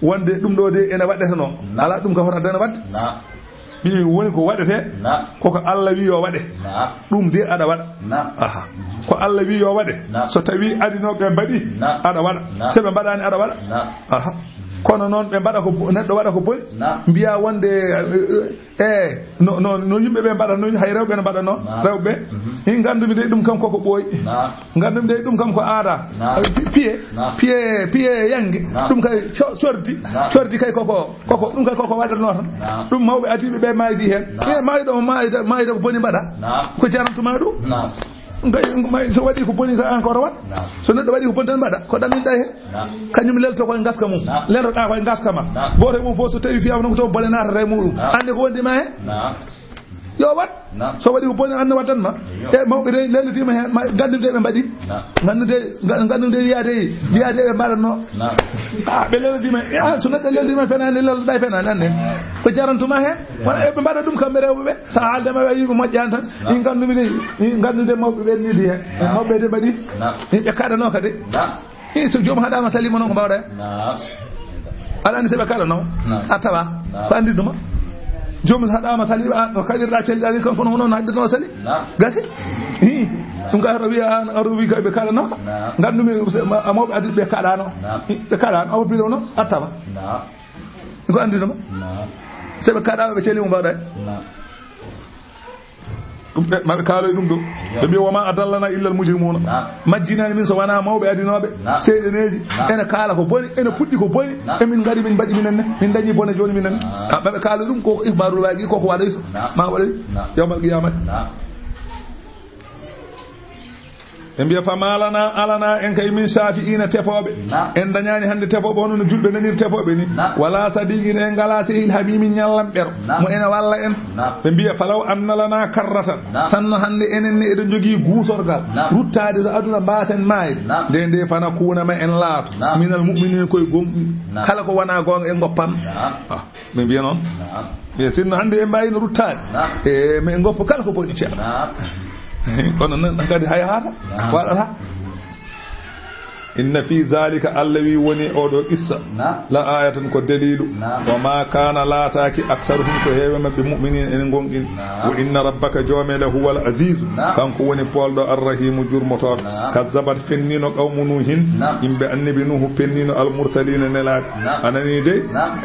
wonde ɗum ɗo de ene waɗeteno ala ɗum ka hono dana wadde ɓi woni ko waɗete koko Allah wi yo waɗe ɗum de aɗa waɗa aha ko Allah wi yo waɗe so tawi adinoɓe mbaɗi aɗa waɗa seɓe mbaɗani aɗa waɗa aha kono noon ɓe mbaɗa ko neɗɗo waɗa ko boni mbiya wonde no yimɓeɓe mbaɗatno hay rewɓe ne mbaɗatno rewɓe in gandumi de ɗum kam koko ɓooyi gandumi de ɗum kam ko aada piye yangue ɗum kay cordi kay koko ɗum kay koko waɗatno tan ɗum mawɓe adiɓe ɓe maydi hen mayɗo mayda ko boni mbaɗa ko jarantuma ɗum so waɗi ko boni ko encore wat so neɗɗo waɗi ko boni tan mbaɗa ko ɗaminɗa he kañum lelto koye gaska mum leltoɗa koye gaska ma goto mum fof so tawi fiyama ko to bone natata e muɗum ande ko wondima he yo wat so waɗi ko boni anne waddanma e mawɓe de lellitima hen gandumde ɓe mbaɗi gandumde wiyade ɓe mbaɗatno ɓe lellitima so neɗɗo lellitima fenani leltoɗa e fenani anne ko jarantuma hen wona ɓe mbaɗa ɗum kamɓe rewɓeɓe sa haaldema wi yimo moƴƴani tan in gandumi de gandude mawɓe ɓe nidi hen mawɓe de mbaɗi ɓe kaɗano kadi so joomum haɗama salima noon ko mbawɗa aɗa andi seɓe kaɗano a tawa ko andiduma jomum haɗama sali no kaɗirɗa celɗani kanko noon haddino sali gasi ɗum ga aɗa wiya aɗa wi ɓe kaɗano gandumi mawɓe adi ɓe kaɗano awa biɗo noon attama ko andiduma seɓe kaɗama ɓe celimo mbawɗa maɓe kaaloy ɗum ɗo ɓe mbiya woma adallana illa al mujrimuna majjinani min so wona mawɓe adinoɓe seyɗeneji ene kaala ko boni ene puɗɗi ko boni emin gari min mbaɗi minenne min dañi bone joni minenne maɓe kaaloy ɗum koko ihbarul waqi koko waɗay so ma waɗay yawmal qiyamati ɓe mbiya famalana alana en kay min shafi'ina tefoɓe en dañani hande tefoɓe hono no julɓe nanir tefoɓe ni wala sadiqina en ngala sehil habimi ñallam ɓero mo ene walla en ɓe mbiya falaw annalana karratan sanno hande enen ne eɗen jogui guusorgal ruttade to aduna mbasen mayde nde fana kunama en laato minal mu'minin koye gomɗi kala ko wona gonga en goppan ɓe mbiya noon ɓe sinno hande en mbayino ruttade e mais goppa kala ko boɗi ceerno kono nan kadi hay hata waɗata inna fi zalika allawi woni oɗo qissa la ayatan ko dalilu wa ma kana lataki aktsaruhum ko heewe mabɓe mu'minin en gonɗin wa inna rabbaka joomele huwal azizu kanko woni polɗo arrahimu jurmotoɗo kazzabat fennino qawmu nuhin yimɓe annabi nuhu fennino almursalina nelaɗe anani de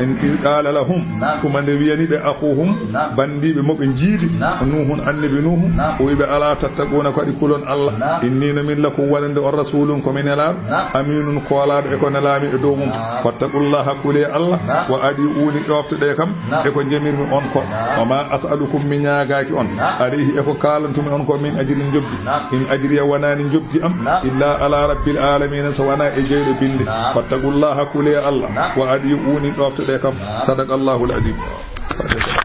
en qala lahum tuma nde wiyaniɓe akhuhum bandiɓe moɓe jiidi nuhun annabi nuhu o wiɓe ala tattaquna ko aɗi kulon allah innino min lakum walande on rasulum komin nelaɗo aminun kolado e ko nelami e dow mum fattaqullaha kuli Allah wa adiuni ɗoftuɗe kam e ko jemirmi on ko wa ma as'alukum min ñaagaki on arihi e ko kalantumi on ko min ajiri jobdi in ajiri wonani jobdi am illa ala rabbil alamin so wana e jeyɗo binde fattaqullaha kuli Allah wa adiuni ɗoftuɗe kam sadaqallahu al-azim